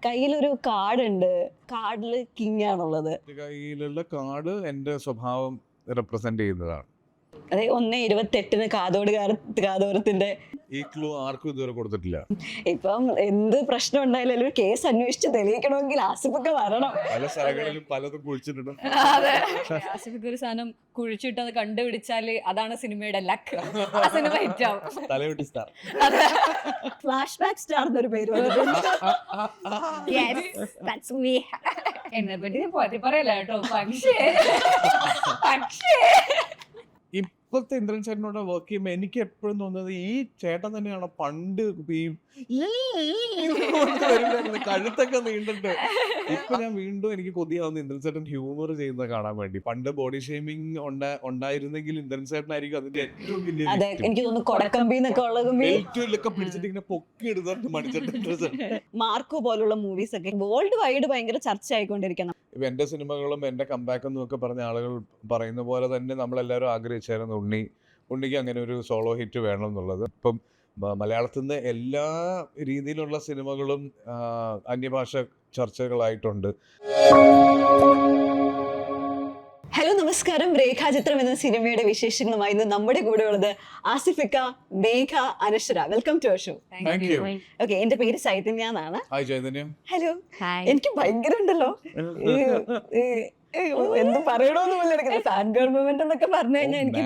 കയ്യിലൊരു കാർഡുണ്ട്. കാർഡില് കിങ് ആണുള്ളത്. കയ്യിലുള്ള കാർഡ് എൻ്റെ സ്വഭാവം റെപ്രസെന്റ് ചെയ്യുന്നതാണ്. അതെ, 1/28 കാതോരത്തിന്റെ. ഈ ക്ലൂ ആർക്കും ഇതുവരെ കൊടുത്തിട്ടില്ല. ഇപ്പം എന്ത് പ്രശ്നം ഉണ്ടായാലും ഒരു കേസ് അന്വേഷിച്ച് തെളിയിക്കണമെങ്കിൽ ആസിഫൊക്കെ വരണം. പല സ്ഥലങ്ങളിലും പലതും കുഴിച്ചിട്ടുണ്ട്. ആസിഫിക്ക് ഒരു സാധനം കുഴിച്ചിട്ട് അത് കണ്ടുപിടിച്ചാല് അതാണ് സിനിമയുടെ ലക്ക്. ആ സിനിമ ഹിറ്റാവും. തലവെട്ടി സ്റ്റാർ. ഫ്ലാഷ് ബാക്ക് സ്റ്റാർ എന്നൊരു പേര് എന്നെ പറ്റി പോറ്റി പറയല്ല കേട്ടോ. പക്ഷേ ഇപ്പോഴത്തെ ഇന്ദ്രൻ ചേട്ടനോട് വർക്ക് ചെയ്യുമ്പോൾ എനിക്ക് എപ്പോഴും തോന്നുന്നത് ഈ ചേട്ടൻ തന്നെയാണ് പണ്ട് കഴുത്തൊക്കെ നീണ്ടിട്ട്. ഇപ്പൊ ഞാൻ വീണ്ടും എനിക്ക് കൊതിയാവുന്ന ഇന്ദ്രൻ ചേട്ടൻ ഹ്യൂമർ ചെയ്യുന്നത് കാണാൻ വേണ്ടി. പണ്ട് ബോഡി ഷേമിങ് ഉണ്ടായിരുന്നെങ്കിൽ ഇന്ദ്രൻ ചേട്ടനായിരിക്കും അതിന്റെ ഏറ്റവും വലിയ എനിക്ക് തോന്നുന്നു ബെൽറ്റിലൊക്കെ പിടിച്ചിട്ട് ഇങ്ങനെ പൊക്കി എടുത്തിട്ട് മടിച്ചിട്ട്. മാർക്കോ പോലുള്ള മൂവീസ് ഒക്കെ വേൾഡ് വൈഡ് ഭയങ്കര ചർച്ച ആയിക്കൊണ്ടിരിക്കണം. ഇപ്പൊ എന്റെ സിനിമകളും എന്റെ കംബാക്കും ഒക്കെ പറഞ്ഞ ആളുകൾ പറയുന്ന പോലെ തന്നെ നമ്മളെല്ലാവരും ആഗ്രഹിച്ചായിരുന്നു ഉണ്ണിക്ക് അങ്ങനെ ഒരു സോളോ ഹിറ്റ് വേണം എന്നുള്ളത്. ഇപ്പം മലയാളത്തിൽ നിന്ന് എല്ലാ രീതിയിലുള്ള സിനിമകളും അന്യഭാഷ ചർച്ചകളായിട്ടുണ്ട്. ഹലോ, നമസ്കാരം. രേഖാചിത്രം എന്ന സിനിമയുടെ വിശേഷങ്ങളുമായി ഇന്ന് നമ്മുടെ കൂടെ ഉള്ളത് Asifikka, Megha, Anaswara. Welcome to our show. Okay, എന്റെ പേര് ചൈതന്യ എന്നാണ്. ഹായ് ചൈതന്യ. ഹലോ. എനിക്ക് ഭയങ്കര ഉണ്ടല്ലോ എന്തും പറയണോന്നുമില്ല. ഫാൻ ഗേൾ മൂവ്മെന്റ് എന്നൊക്കെ പറഞ്ഞു കഴിഞ്ഞാൽ എനിക്ക്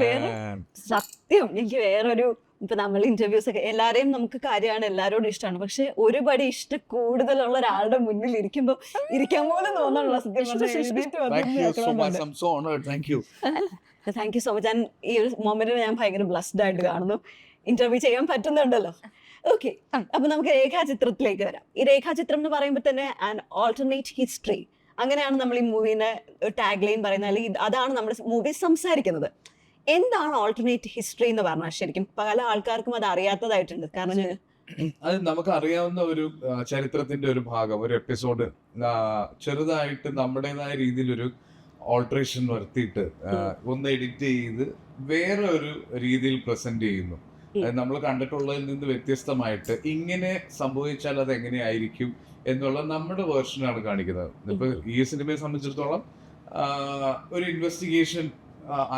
വേറൊരു ഇപ്പൊ നമ്മൾ ഇന്റർവ്യൂസ് ഒക്കെ എല്ലാരെയും നമുക്ക് കാര്യമാണ്, എല്ലാരോടും ഇഷ്ടമാണ്. പക്ഷെ ഒരുപടി ഇഷ്ടം കൂടുതലുള്ള ഒരാളുടെ മുന്നിൽ ഇരിക്കുമ്പോ ഇരിക്കാൻ പോലും തോന്നാനുള്ള താങ്ക് യു സോ മച്ച്. ഈ ഒരു മൊമെന്റിൽ ഞാൻ ഭയങ്കര ബ്ലസ്ഡ് ആയിട്ട് കാണുന്നു. ഇന്റർവ്യൂ ചെയ്യാൻ പറ്റുന്നുണ്ടല്ലോ. ഓക്കെ, അപ്പൊ നമുക്ക് രേഖാചിത്രത്തിലേക്ക് വരാം. ഈ രേഖാചിത്രം എന്ന് പറയുമ്പോൾ തന്നെ ആൻ ഓൾട്ടർനേറ്റ് ഹിസ്റ്ററി, അങ്ങനെയാണ് നമ്മൾ ഈ മൂവിനെ ടാഗ് ലൈൻ പറയുന്നത്, അല്ലെങ്കിൽ അതാണ് നമ്മുടെ മൂവി സംസാരിക്കുന്നത്. എന്താണ് ഓൾട്ടർനേറ്റ് ഹിസ്റ്ററി എന്ന് പറഞ്ഞാൽ ശരിക്കും പല ആൾക്കാർക്കും അത് അറിയാത്തതായിട്ടുണ്ട്. കാരണം അത് നമുക്ക് അറിയാവുന്ന ഒരു ചരിത്രത്തിന്റെ ഒരു ഭാഗം, ഒരു എപ്പിസോഡ് ചെറുതായിട്ട് നമ്മുടേതായ രീതിയിലൊരു ഓൾട്ടറേഷൻ വരുത്തിയിട്ട് ഒന്ന് എഡിറ്റ് ചെയ്ത് വേറെ ഒരു രീതിയിൽ പ്രസന്റ് ചെയ്യുന്നു. നമ്മൾ കണ്ടിട്ടുള്ളതിൽ നിന്ന് വ്യത്യസ്തമായിട്ട് ഇങ്ങനെ സംഭവിച്ചാൽ അത് എങ്ങനെയായിരിക്കും എന്നുള്ള നമ്മുടെ വേർഷനാണ് കാണിക്കുന്നത്. ഇപ്പൊ ഈ സിനിമയെ സംബന്ധിച്ചിടത്തോളം ഒരു ഇൻവെസ്റ്റിഗേഷൻ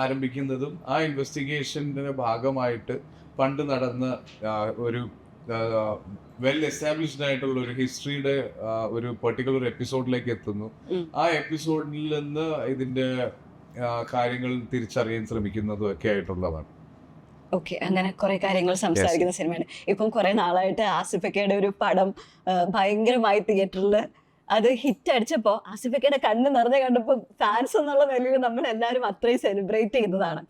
ആരംഭിക്കുന്നതും ആ ഇൻവെസ്റ്റിഗേഷന്റെ ഭാഗമായിട്ട് പണ്ട് നടന്ന ഒരു വെൽ എസ്റ്റാബ്ലിഷ്ഡ് ആയിട്ടുള്ള ഒരു ഹിസ്റ്ററിയുടെ ഒരു പെർട്ടിക്കുലർ എപ്പിസോഡിലേക്ക് എത്തുന്നു. ആ എപ്പിസോഡിൽ നിന്ന് ഇതിന്റെ കാര്യങ്ങൾ തിരിച്ചറിയാൻ ശ്രമിക്കുന്നതും ഒക്കെ ആയിട്ടുള്ളതാണ്. ഓക്കെ, അങ്ങനെ കുറെ കാര്യങ്ങൾ സംസാരിക്കുന്ന സിനിമയാണ്. ഇപ്പം കുറെ നാളായിട്ട് ആസിഫക്കയുടെ ഒരു പടം ഭയങ്കരമായി തിയേറ്ററിൽ അത് ഹിറ്റ് അടിച്ചപ്പോ ആസിഫക്കയുടെ കണ്ണ് നിറഞ്ഞ കണ്ടപ്പോൾ ഫാൻസ് എന്നുള്ള നിലയിൽ നമ്മൾ എല്ലാവരും അത്രയും സെലിബ്രേറ്റ് ചെയ്യുന്നതാണ്.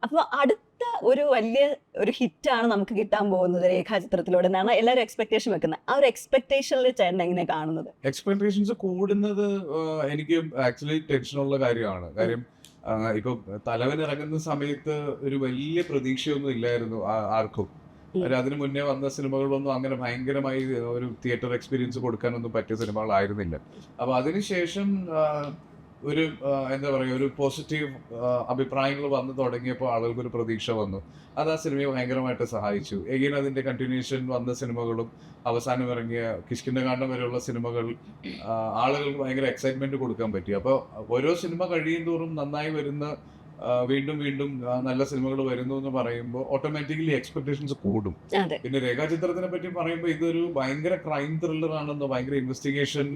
അപ്പൊ അടുത്ത ഒരു വലിയ ഒരു ഹിറ്റാണ് നമുക്ക് കിട്ടാൻ പോകുന്നത് രേഖാചിത്രത്തിലൂടെ എന്നാണ് എല്ലാവരും എക്സ്പെക്ടേഷൻ വെക്കുന്നത്. ആ ഒരു എക്സ്പെക്ടേഷനിൽ ചേട്ടൻ എങ്ങനെ കാണുന്നത്? എക്സ്പെക്ടേഷൻസ് കൂടുന്നത് എനിക്ക് ആക്ച്വലി ടെൻഷനുള്ള കാര്യമാണ്. കാര്യം ഇപ്പൊ തലവൻ ഇറങ്ങുന്ന സമയത്ത് ഒരു വലിയ പ്രതീക്ഷയൊന്നും ഇല്ലായിരുന്നു ആർക്കും. അതിനു മുന്നേ വന്ന സിനിമകളൊന്നും അങ്ങനെ ഭയങ്കരമായി ഒരു തിയേറ്റർ എക്സ്പീരിയൻസ് കൊടുക്കാനൊന്നും പറ്റിയ സിനിമകളായിരുന്നില്ല. അപ്പൊ അതിനുശേഷം ഒരു എന്താ പറയുക, ഒരു പോസിറ്റീവ് അഭിപ്രായങ്ങൾ വന്നു തുടങ്ങിയപ്പോൾ ആളുകൾക്ക് ഒരു പ്രതീക്ഷ വന്നു. അത് ആ സിനിമയെ ഭയങ്കരമായിട്ട് സഹായിച്ചു. എഗെയിൻ അതിന്റെ കണ്ടിന്യൂഷൻ വന്ന സിനിമകളും അവസാനം ഇറങ്ങിയ കിഷ്കിന്ധകാണ്ഡം വരെയുള്ള സിനിമകൾ ആളുകൾക്ക് ഭയങ്കര എക്സൈറ്റ്മെന്റ് കൊടുക്കാൻ പറ്റി. അപ്പോൾ ഓരോ സിനിമ കഴിയും തോറും നന്നായി വരുന്ന വീണ്ടും വീണ്ടും നല്ല സിനിമകൾ വരുന്നു എന്ന് പറയുമ്പോൾ ഓട്ടോമാറ്റിക്കലി എക്സ്പെക്ടേഷൻസ് കൂടും. പിന്നെ രേഖാചിത്രത്തിനെ പറ്റി പറയുമ്പോൾ ഇതൊരു ഭയങ്കര ക്രൈം ത്രില്ലർ ആണെന്നോ ഭയങ്കര ഇൻവെസ്റ്റിഗേഷൻ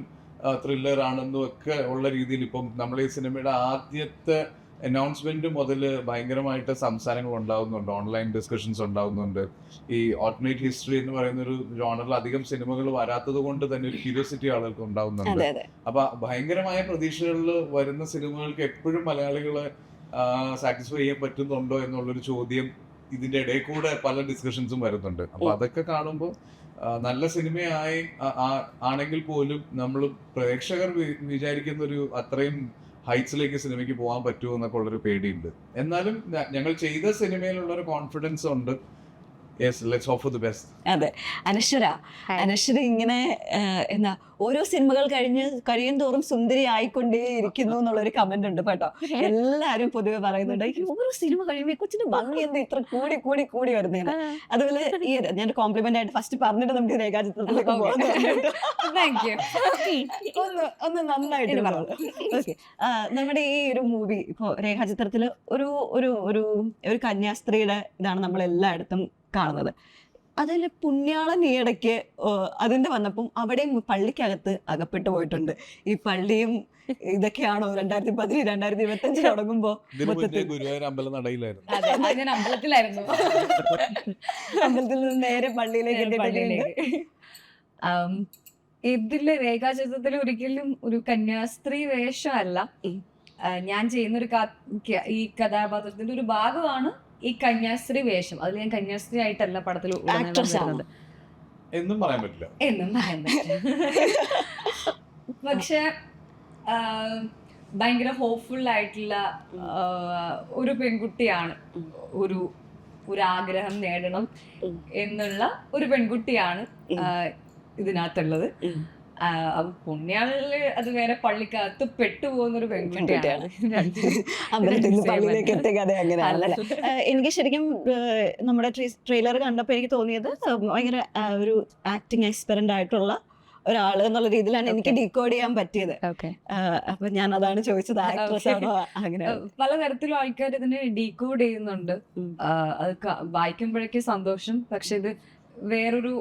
ത്രില്ലർ ആണെന്നും ഒക്കെ ഉള്ള രീതിയിൽ ഇപ്പം നമ്മൾ ഈ സിനിമയുടെ ആദ്യത്തെ അനൗൺസ്മെന്റ് മുതൽ ഭയങ്കരമായിട്ട് സംസാരങ്ങൾ ഉണ്ടാവുന്നുണ്ട്, ഓൺലൈൻ ഡിസ്കഷൻസ് ഉണ്ടാവുന്നുണ്ട്. ഈ ഓൾട്ടർനേറ്റ് ഹിസ്റ്ററി എന്ന് പറയുന്ന ഒരു ജോണറിൽ അധികം സിനിമകൾ വരാത്തത് കൊണ്ട് തന്നെ ഒരു ക്യൂരിയോസിറ്റി ആളുകൾക്ക് ഉണ്ടാവുന്നുണ്ട്. അപ്പൊ ഭയങ്കരമായ പ്രതീക്ഷകളിൽ വരുന്ന സിനിമകൾക്ക് എപ്പോഴും മലയാളികളെ സാറ്റിസ്ഫൈ ചെയ്യാൻ പറ്റുന്നുണ്ടോ എന്നുള്ളൊരു ചോദ്യം ഇതിന്റെ ഇടയിൽ കൂടെ പല ഡിസ്കഷൻസും വരുന്നുണ്ട്. അപ്പൊ അതൊക്കെ കാണുമ്പോൾ നല്ല സിനിമയായി ആണെങ്കിൽ പോലും നമ്മൾ പ്രേക്ഷകർ വിചാരിക്കുന്ന ഒരു അത്രയും ഹൈറ്റ്സിലേക്ക് സിനിമയ്ക്ക് പോകാൻ പറ്റുമോ എന്നൊക്കെ ഉള്ളൊരു പേടിയുണ്ട്. എന്നാലും ഞങ്ങൾ ചെയ്ത സിനിമയിലുള്ള ഒരു കോൺഫിഡൻസ് ഉണ്ട്. Yes, let's hope for the best. അതെ. അനശ്വര ഇങ്ങനെ എന്താ ഓരോ സിനിമകൾ കഴിയും തോറും സുന്ദരി ആയിക്കൊണ്ടേ ഇരിക്കുന്നു എന്നുള്ളൊരു കമന്റ് ഉണ്ട് കേട്ടോ. എല്ലാരും പൊതുവെ പറയുന്നുണ്ട് ഈ ഓരോ സിനിമ കഴിയുമ്പോൾ കൊച്ചിന്റെ ഭംഗി എന്താ ഇത്ര കൂടി കൂടി കൂടി വരുന്നേന്ന്. അതുപോലെ ഈ ഞാൻ കോംപ്ലിമെന്റ് ആയിട്ട് ഫസ്റ്റ് പറഞ്ഞിട്ട് നമുക്ക് രേഖാചിത്രത്തിലേക്ക് പോകാൻ ഒന്ന് നന്നായിട്ട് ഓക്കെ. നമ്മുടെ ഈ ഒരു മൂവി ഇപ്പോ രേഖാചിത്രത്തില് ഒരു ഒരു ഒരു ഒരു കന്യാസ്ത്രീയുടെ ഇതാണ് നമ്മൾ എല്ലായിടത്തും കാണുന്നത്. അതിൽ പുണ്യാളൻ ഈയിടയ്ക്ക് അതിന്റെ വന്നപ്പം അവിടെയും പള്ളിക്കകത്ത് അകപ്പെട്ടു പോയിട്ടുണ്ട്. ഈ പള്ളിയും ഇതൊക്കെയാണോ 2010 2025 തുടങ്ങുമ്പോ ഗുരുവായൂർ അമ്പലം നടയിലായിരുന്നു. ഞാൻ അമ്പലത്തിലായിരുന്നു. അമ്പലത്തിൽ നിന്ന് നേരെ പള്ളിയിലേക്ക്. ഇതില് രേഖാചിത്രത്തിൽ ഒരിക്കലും ഒരു കന്യാസ്ത്രീ വേഷമല്ല. ഞാൻ ചെയ്യുന്നൊരു ഈ കഥാപാത്രത്തിന്റെ ഒരു ഭാഗമാണ് ഈ കന്യാസ്ത്രീ വേഷം. അതിൽ ഞാൻ കന്യാസ്ത്രീ ആയിട്ടല്ല പടത്തിൽ എന്നും പറയാൻ പറ്റില്ല. പക്ഷെ ഭയങ്കര ഹോപ്പ്ഫുൾ ആയിട്ടുള്ള ഒരു പെൺകുട്ടിയാണ്. ഒരു ആഗ്രഹം നേടണം എന്നുള്ള ഒരു പെൺകുട്ടിയാണ് ഇതിനകത്തുള്ളത്. പുണ്യാളില് അത് വേറെ പള്ളിക്കകത്ത് പെട്ടുപോകുന്ന ഒരു പെൺകുട്ടിയാണ്. പള്ളിയിലേക്ക് എത്തിയ കഥ അങ്ങനെയാണല്ലേ. എനിക്ക് ശരിക്കും നമ്മുടെ ട്രെയിലർ കണ്ടപ്പോ എനിക്ക് തോന്നിയത് ഭയങ്കര ഒരു ആക്ടിങ് എക്സ്പെർട്ട് ആയിട്ടുള്ള ഒരാള് എന്നുള്ള രീതിയിലാണ് എനിക്ക് ഡീകോഡ് ചെയ്യാൻ പറ്റിയത്. അപ്പൊ ഞാൻ അതാണ് ചോദിച്ചത്, ആക്ട്രസ് ആണോ അങ്ങനെ. പലതരത്തിലും ആൾക്കാർ ഇതിനെ ഡീകോഡ് ചെയ്യുന്നുണ്ട്. അത് വായിക്കുമ്പോഴേക്കും സന്തോഷം. പക്ഷെ ഇത് വേറൊരു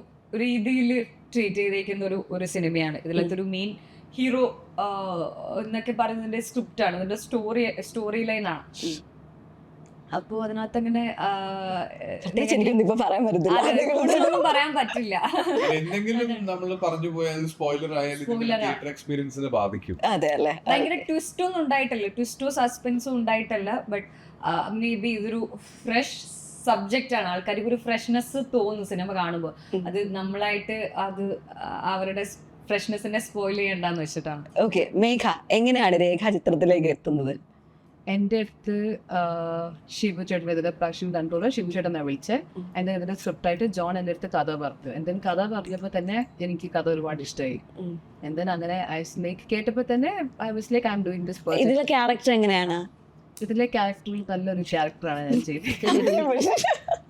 രീതിയിൽ ട്രീറ്റ് ചെയ്തേക്കുന്ന ഒരു സിനിമയാണ്. ഇതിലത്തെ ഒരു മെയിൻ ഹീറോ എന്നൊക്കെ പറയുന്നതിന്റെ സ്ക്രിപ്റ്റ് ആണ്, ഇതിന്റെ സ്റ്റോറി ലൈൻ ആണ്. അപ്പോ അതിനകത്ത് അങ്ങനെ പറയാൻ പറ്റില്ല. എന്തെങ്കിലും നമ്മൾ പറഞ്ഞു പോയാൽ സ്പോയിലർ ആയാലും എക്സ്പീരിയൻസിനെ ബാധിക്കും. ഭയങ്കര ട്വിസ്റ്റ് ഒന്നും ഉണ്ടായിട്ടല്ല, ട്വിസ്റ്റോ സസ്പെൻസോ ഉണ്ടായിട്ടല്ല. ബട്ട് മേ ബി ഇതൊരു ഫ്രഷ് സബ്ജക്റ്റ് ആണ്. ആൾക്കാർക്ക് ഒരു ഫ്രഷ്നെസ് തോന്നും സിനിമ കാണുമ്പോൾ. അത് നമ്മളായിട്ട് അത് അവരുടെ ഫ്രഷ്നെസ്സിനെ സ്പോയിൽ ചെയ്യണ്ടെന്ന് വെച്ചിട്ടാണ്. ഓക്കെ, മേഘ എങ്ങനെയാണ് രേഖാചിത്രത്തിലേക്ക് എത്തുന്നത്? എൻ്റെ അടുത്ത് ശിവചേട്ടൻ ഇതിന്റെ പ്രൊഡക്ഷൻ കൺട്രോളർ ശിവചേട്ടനെ വിളിച്ച് എൻ്റെ ഇതിന്റെ സ്ക്രിപ്റ്റായിട്ട് ജോൺ എൻ്റെ അടുത്ത് കഥ പറഞ്ഞു. എന്തെങ്കിലും കഥ പറഞ്ഞപ്പോൾ തന്നെ എനിക്ക് കഥ ഒരുപാട് ഇഷ്ടമായി. എന്തെങ്കിലും അങ്ങനെ കേട്ടപ്പോൾ തന്നെ I was like I am doing this. ഇതിലെ ക്യാരക്ടർ എങ്ങനെയാണ്? ഇതിലെ ക്യാരക്ടറിൽ നല്ലൊരു ക്യാരക്ടറാണ് ഞാൻ ചെയ്തിരിക്കുന്നത്.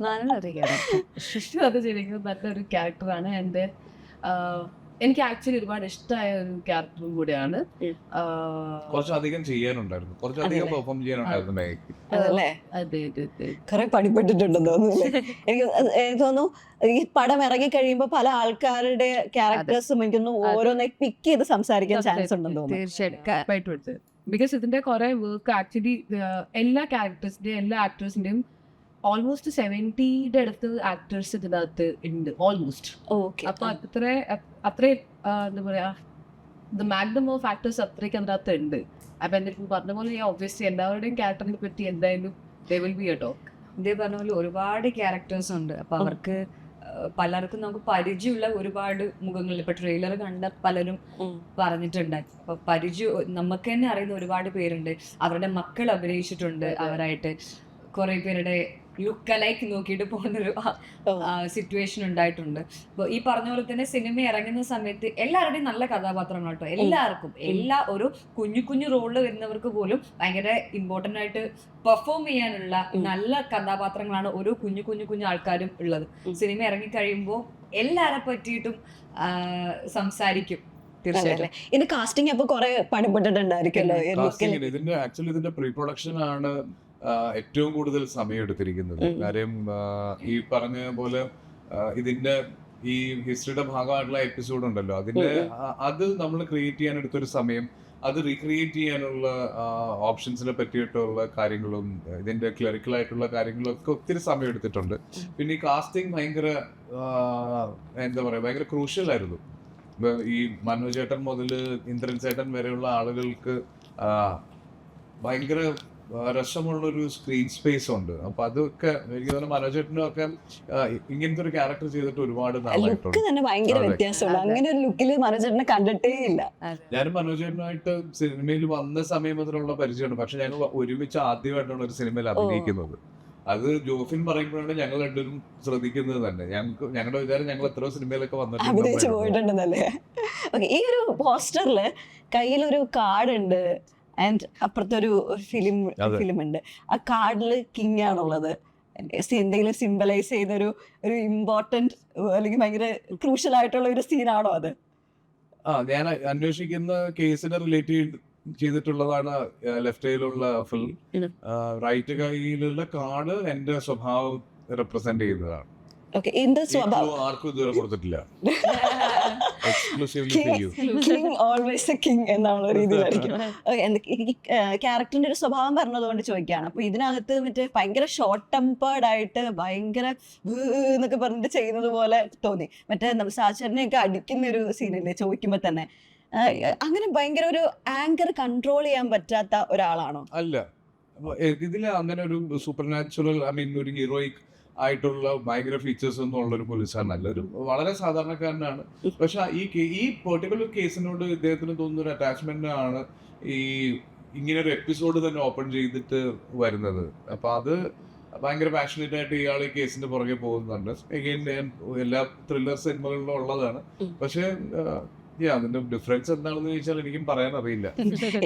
നല്ലൊരു ക്യാരക്ടർ അത് ചെയ്തിരിക്കുന്നത് നല്ലൊരു ക്യാരക്ടറാണ്. എൻ്റെ എനിക്ക് ആക്ച്വലി ഒരുപാട് ഇഷ്ടമായ ഒരു ക്യാരക്ടറും കൂടിയാണ്. കുറച്ചധികം ചെയ്യാനുണ്ടായിരുന്നു, കുറച്ചധികം പെർഫോം ചെയ്യാനുണ്ടായിരുന്നു. കുറെ പണിപ്പെട്ടിട്ടുണ്ടെന്ന് തോന്നുന്നു. എനിക്ക് തോന്നുന്നു ഈ പടം ഇറങ്ങി കഴിയുമ്പോ പല ആൾക്കാരുടെ ക്യാരക്ടേഴ്സും എനിക്കൊന്ന് ഓരോന്ന് പിക്ക് ചെയ്ത് സംസാരിക്കാൻ ചാൻസ് ഉണ്ടെന്ന് തോന്നുന്നു. തീർച്ചയായിട്ടും. ബിക്കോസ് ഇതിന്റെ കുറെ വർക്ക് ആക്ച്വലി എല്ലാ ക്യാരക്ടേഴ്സിന്റെയും എല്ലാ ആക്ടേഴ്സിന്റെയും ഓൾമോസ്റ്റ് 70 അടുത്ത് ആക്ടേഴ്സ് ഇതിനകത്ത് ഉണ്ട് ഓൾമോസ്റ്റ്. അപ്പൊ അത്രയും എന്താ പറയാ, ദ മാക്സിമം ഓഫ് ആക്ടേഴ്സ് അത്രയ്ക്ക് അതിനകത്ത് ഉണ്ട്. അപ്പൊ എന്തെങ്കിലും പറഞ്ഞ പോലെ ഒബ്വിയസ്ലി എല്ലാവരുടെയും ക്യാരക്ടറിനെ പറ്റി എന്തായാലും there will be a talk. ഇതേ പറഞ്ഞ പോലെ ഒരുപാട് ക്യാരക്ടേഴ്സ് ഉണ്ട്. അപ്പൊ അവർക്ക് പലർക്കും നമുക്ക് പരിചയമുള്ള ഒരുപാട് മുഖങ്ങൾ ഇപ്പൊ ട്രെയിലർ കണ്ട പലരും പറഞ്ഞിട്ടുണ്ട്. അപ്പൊ നമുക്ക് തന്നെ അറിയുന്ന ഒരുപാട് പേരുണ്ട്. അവരുടെ മക്കൾ അഭിനയിച്ചിട്ടുണ്ട് അവരായിട്ട്. കുറെ പേരുടെ ലുക്ക് അലൈക്ക് നോക്കിയിട്ട് പോകുന്നൊരു സിറ്റുവേഷൻ ഉണ്ടായിട്ടുണ്ട്. അപ്പോൾ ഈ പറഞ്ഞ പോലെ തന്നെ സിനിമ ഇറങ്ങുന്ന സമയത്ത് എല്ലാവരുടെയും നല്ല കഥാപാത്രങ്ങൾ കേട്ടോ. എല്ലാവർക്കും ഒരു കുഞ്ഞു കുഞ്ഞു റോളിൽ വരുന്നവർക്ക് പോലും ഭയങ്കര ഇമ്പോർട്ടൻ്റ് ആയിട്ട് പെർഫോം ചെയ്യാനുള്ള നല്ല കഥാപാത്രങ്ങളാണ് ഓരോ കുഞ്ഞു കുഞ്ഞു കുഞ്ഞു ആൾക്കാരും ഉള്ളത്. സിനിമ ഇറങ്ങി കഴിയുമ്പോൾ എല്ലാരെ പറ്റിയിട്ടും സംസാരിക്കും. തീർച്ചയായിട്ടും. ഇതിന്റെ കാസ്റ്റിംഗ് അപ്പൊ കുറെ പണിപ്പെട്ടിട്ടുണ്ടായിരിക്കുമല്ലോ. ഇതിന്റെ പ്രീ പ്രൊഡക്ഷൻ ആണ് ഏറ്റവും കൂടുതൽ സമയം എടുത്തിരിക്കുന്നത്. കാര്യം ഈ പറഞ്ഞ പോലെ ഇതിന്റെ ഈ ഹിസ്റ്ററിയുടെ ഭാഗമായിട്ടുള്ള എപ്പിസോഡ് ഉണ്ടല്ലോ, അത് നമ്മൾ ക്രിയേറ്റ് ചെയ്യാൻ എടുത്തൊരു സമയം, അത് റീക്രിയേറ്റ് ചെയ്യാനുള്ള ഓപ്ഷൻസിനെ പറ്റിയിട്ടുള്ള കാര്യങ്ങളും ഇതിന്റെ ക്ലറിക്കലായിട്ടുള്ള കാര്യങ്ങളും ഒക്കെ ഒത്തിരി സമയം എടുത്തിട്ടുണ്ട്. പിന്നെ ഈ കാസ്റ്റിംഗ് ഭയങ്കര എന്താ പറയാ, ഭയങ്കര ക്രൂഷ്യൽ ആയിരുന്നു. ഈ മനോജ് ചേട്ടൻ മുതൽ ഇന്ദ്രൻ ചേട്ടൻ വരെയുള്ള ആളുകൾക്ക് ഭയങ്കര രസമുള്ളൊരു സ്ക്രീൻ സ്പേസ് ഉണ്ട്. അപ്പൊ അതൊക്കെ എനിക്ക് തോന്നുന്നു മനോജ് ചേട്ടനും ഒക്കെ ഇങ്ങനത്തെ ഒരു ക്യാരക്ടർ ചെയ്തിട്ട് ഒരുപാട് നാളായിട്ടുണ്ട്. അങ്ങനെ ഒരു ലുക്കിൽ മനോജ് ചേട്ടനെ കണ്ടിട്ടേ ഇല്ല. ഞാനും മനോജ് ചേട്ടനുമായിട്ട് സിനിമയിൽ വന്ന സമയം മുതലുള്ള പരിചയമുണ്ട്. പക്ഷെ ഞങ്ങൾ ഒരുമിച്ച് ആദ്യമായിട്ടാണ് ഒരു സിനിമയിൽ അഭിനയിക്കുന്നത്. അത് ജോഫിൻ പറയുമ്പോഴാണ് ഞങ്ങൾ രണ്ടുപേരും ശ്രദ്ധിക്കുന്നത് തന്നെ. ഞങ്ങളുടെ വിചാരം ഞങ്ങൾ എത്രയോ സിനിമയിലൊക്കെ അഭിനയിച്ചു വന്നിട്ടുണ്ട്. പോയിട്ടുണ്ടെന്നല്ലേ. ഓക്കെ, ഈ ഒരു പോസ്റ്ററില് കയ്യിലൊരു കാർഡ് ഉണ്ട് ആൻഡ് അപ്പുറത്തെ ഒരു ഫിലിം ഉണ്ട്. ആ കാർഡില് കിങ് ആണുള്ളത്. എന്തെങ്കിലും സിംബലൈസ് ചെയ്യുന്ന ഒരു ഇമ്പോർട്ടന്റ് അല്ലെങ്കിൽ ഭയങ്കര ക്രൂഷ്യൽ ആയിട്ടുള്ള ഒരു സീനാണോ അത്? ഞാൻ അന്വേഷിക്കുന്ന കേസിനെ റിലേറ്റ് ചെയ്തിട്ടുള്ളതാണ് ലെഫ്റ്റ് കൈയിലുള്ള ഫിലിം. റൈറ്റ് കൈയിലുള്ള കാർഡ് എന്റെ സ്വഭാവം റെപ്രസെന്റ് ചെയ്യുന്നതാണ്. ഓക്കെ, എന്ത് സ്വഭാവം? ആർക്കും ഇതുവരെ കൊടുത്തിട്ടില്ല. Exclusively for you. King always A king എന്നുള്ള രീതിയിലായിരിക്കും. ക്യാരക്ടറിന്റെ ഒരു സ്വഭാവം പറഞ്ഞതുകൊണ്ട് ചോദിക്കുകയാണ്. അപ്പൊ ഇതിനകത്ത് മറ്റേ ഭയങ്കര ഷോർട്ട് ടെമ്പേർഡ് ആയിട്ട് ഭയങ്കര എന്നൊക്കെ പറഞ്ഞിട്ട് ചെയ്യുന്നത് പോലെ തോന്നി. മറ്റേ സാചരനെയൊക്കെ അടിക്കുന്ന ഒരു സീനില്ലേ ചോദിക്കുമ്പോ തന്നെ, അങ്ങനെ ഭയങ്കര ഒരു ആങ്കർ കൺട്രോൾ ചെയ്യാൻ പറ്റാത്ത ഒരാളാണോ? അല്ല, ഇതില് അങ്ങനെ ഒരു സൂപ്പർ നാച്ചുറൽ ഒരു ഹീറോയിക് ആയിട്ടുള്ള ഭയങ്കര ഫീച്ചേഴ്സ് ഒന്നും ഉള്ള ഒരു പോലീസുകാരനല്ല. ഒരു വളരെ സാധാരണക്കാരനാണ്. പക്ഷെ ഈ പെർട്ടിക്കുലർ കേസിനോട് ഇദ്ദേഹത്തിന് തോന്നുന്ന ഒരു അറ്റാച്ച്മെന്റ് ആണ് ഈ ഇങ്ങനെ ഒരു എപ്പിസോഡ് തന്നെ ഓപ്പൺ ചെയ്തിട്ട് വരുന്നത്. അപ്പൊ അത് ഭയങ്കര പാഷനേറ്റ് ആയിട്ട് ഇയാൾ ഈ കേസിന്റെ പുറകെ പോകുന്നുണ്ട്. എല്ലാ ത്രില്ലർ സിനിമകളിലും ഉള്ളതാണ്. പക്ഷെ അതിന്റെ ഡിഫറൻസ് എന്താണെന്ന് ചോദിച്ചാൽ എനിക്കും പറയാൻ അറിയില്ല.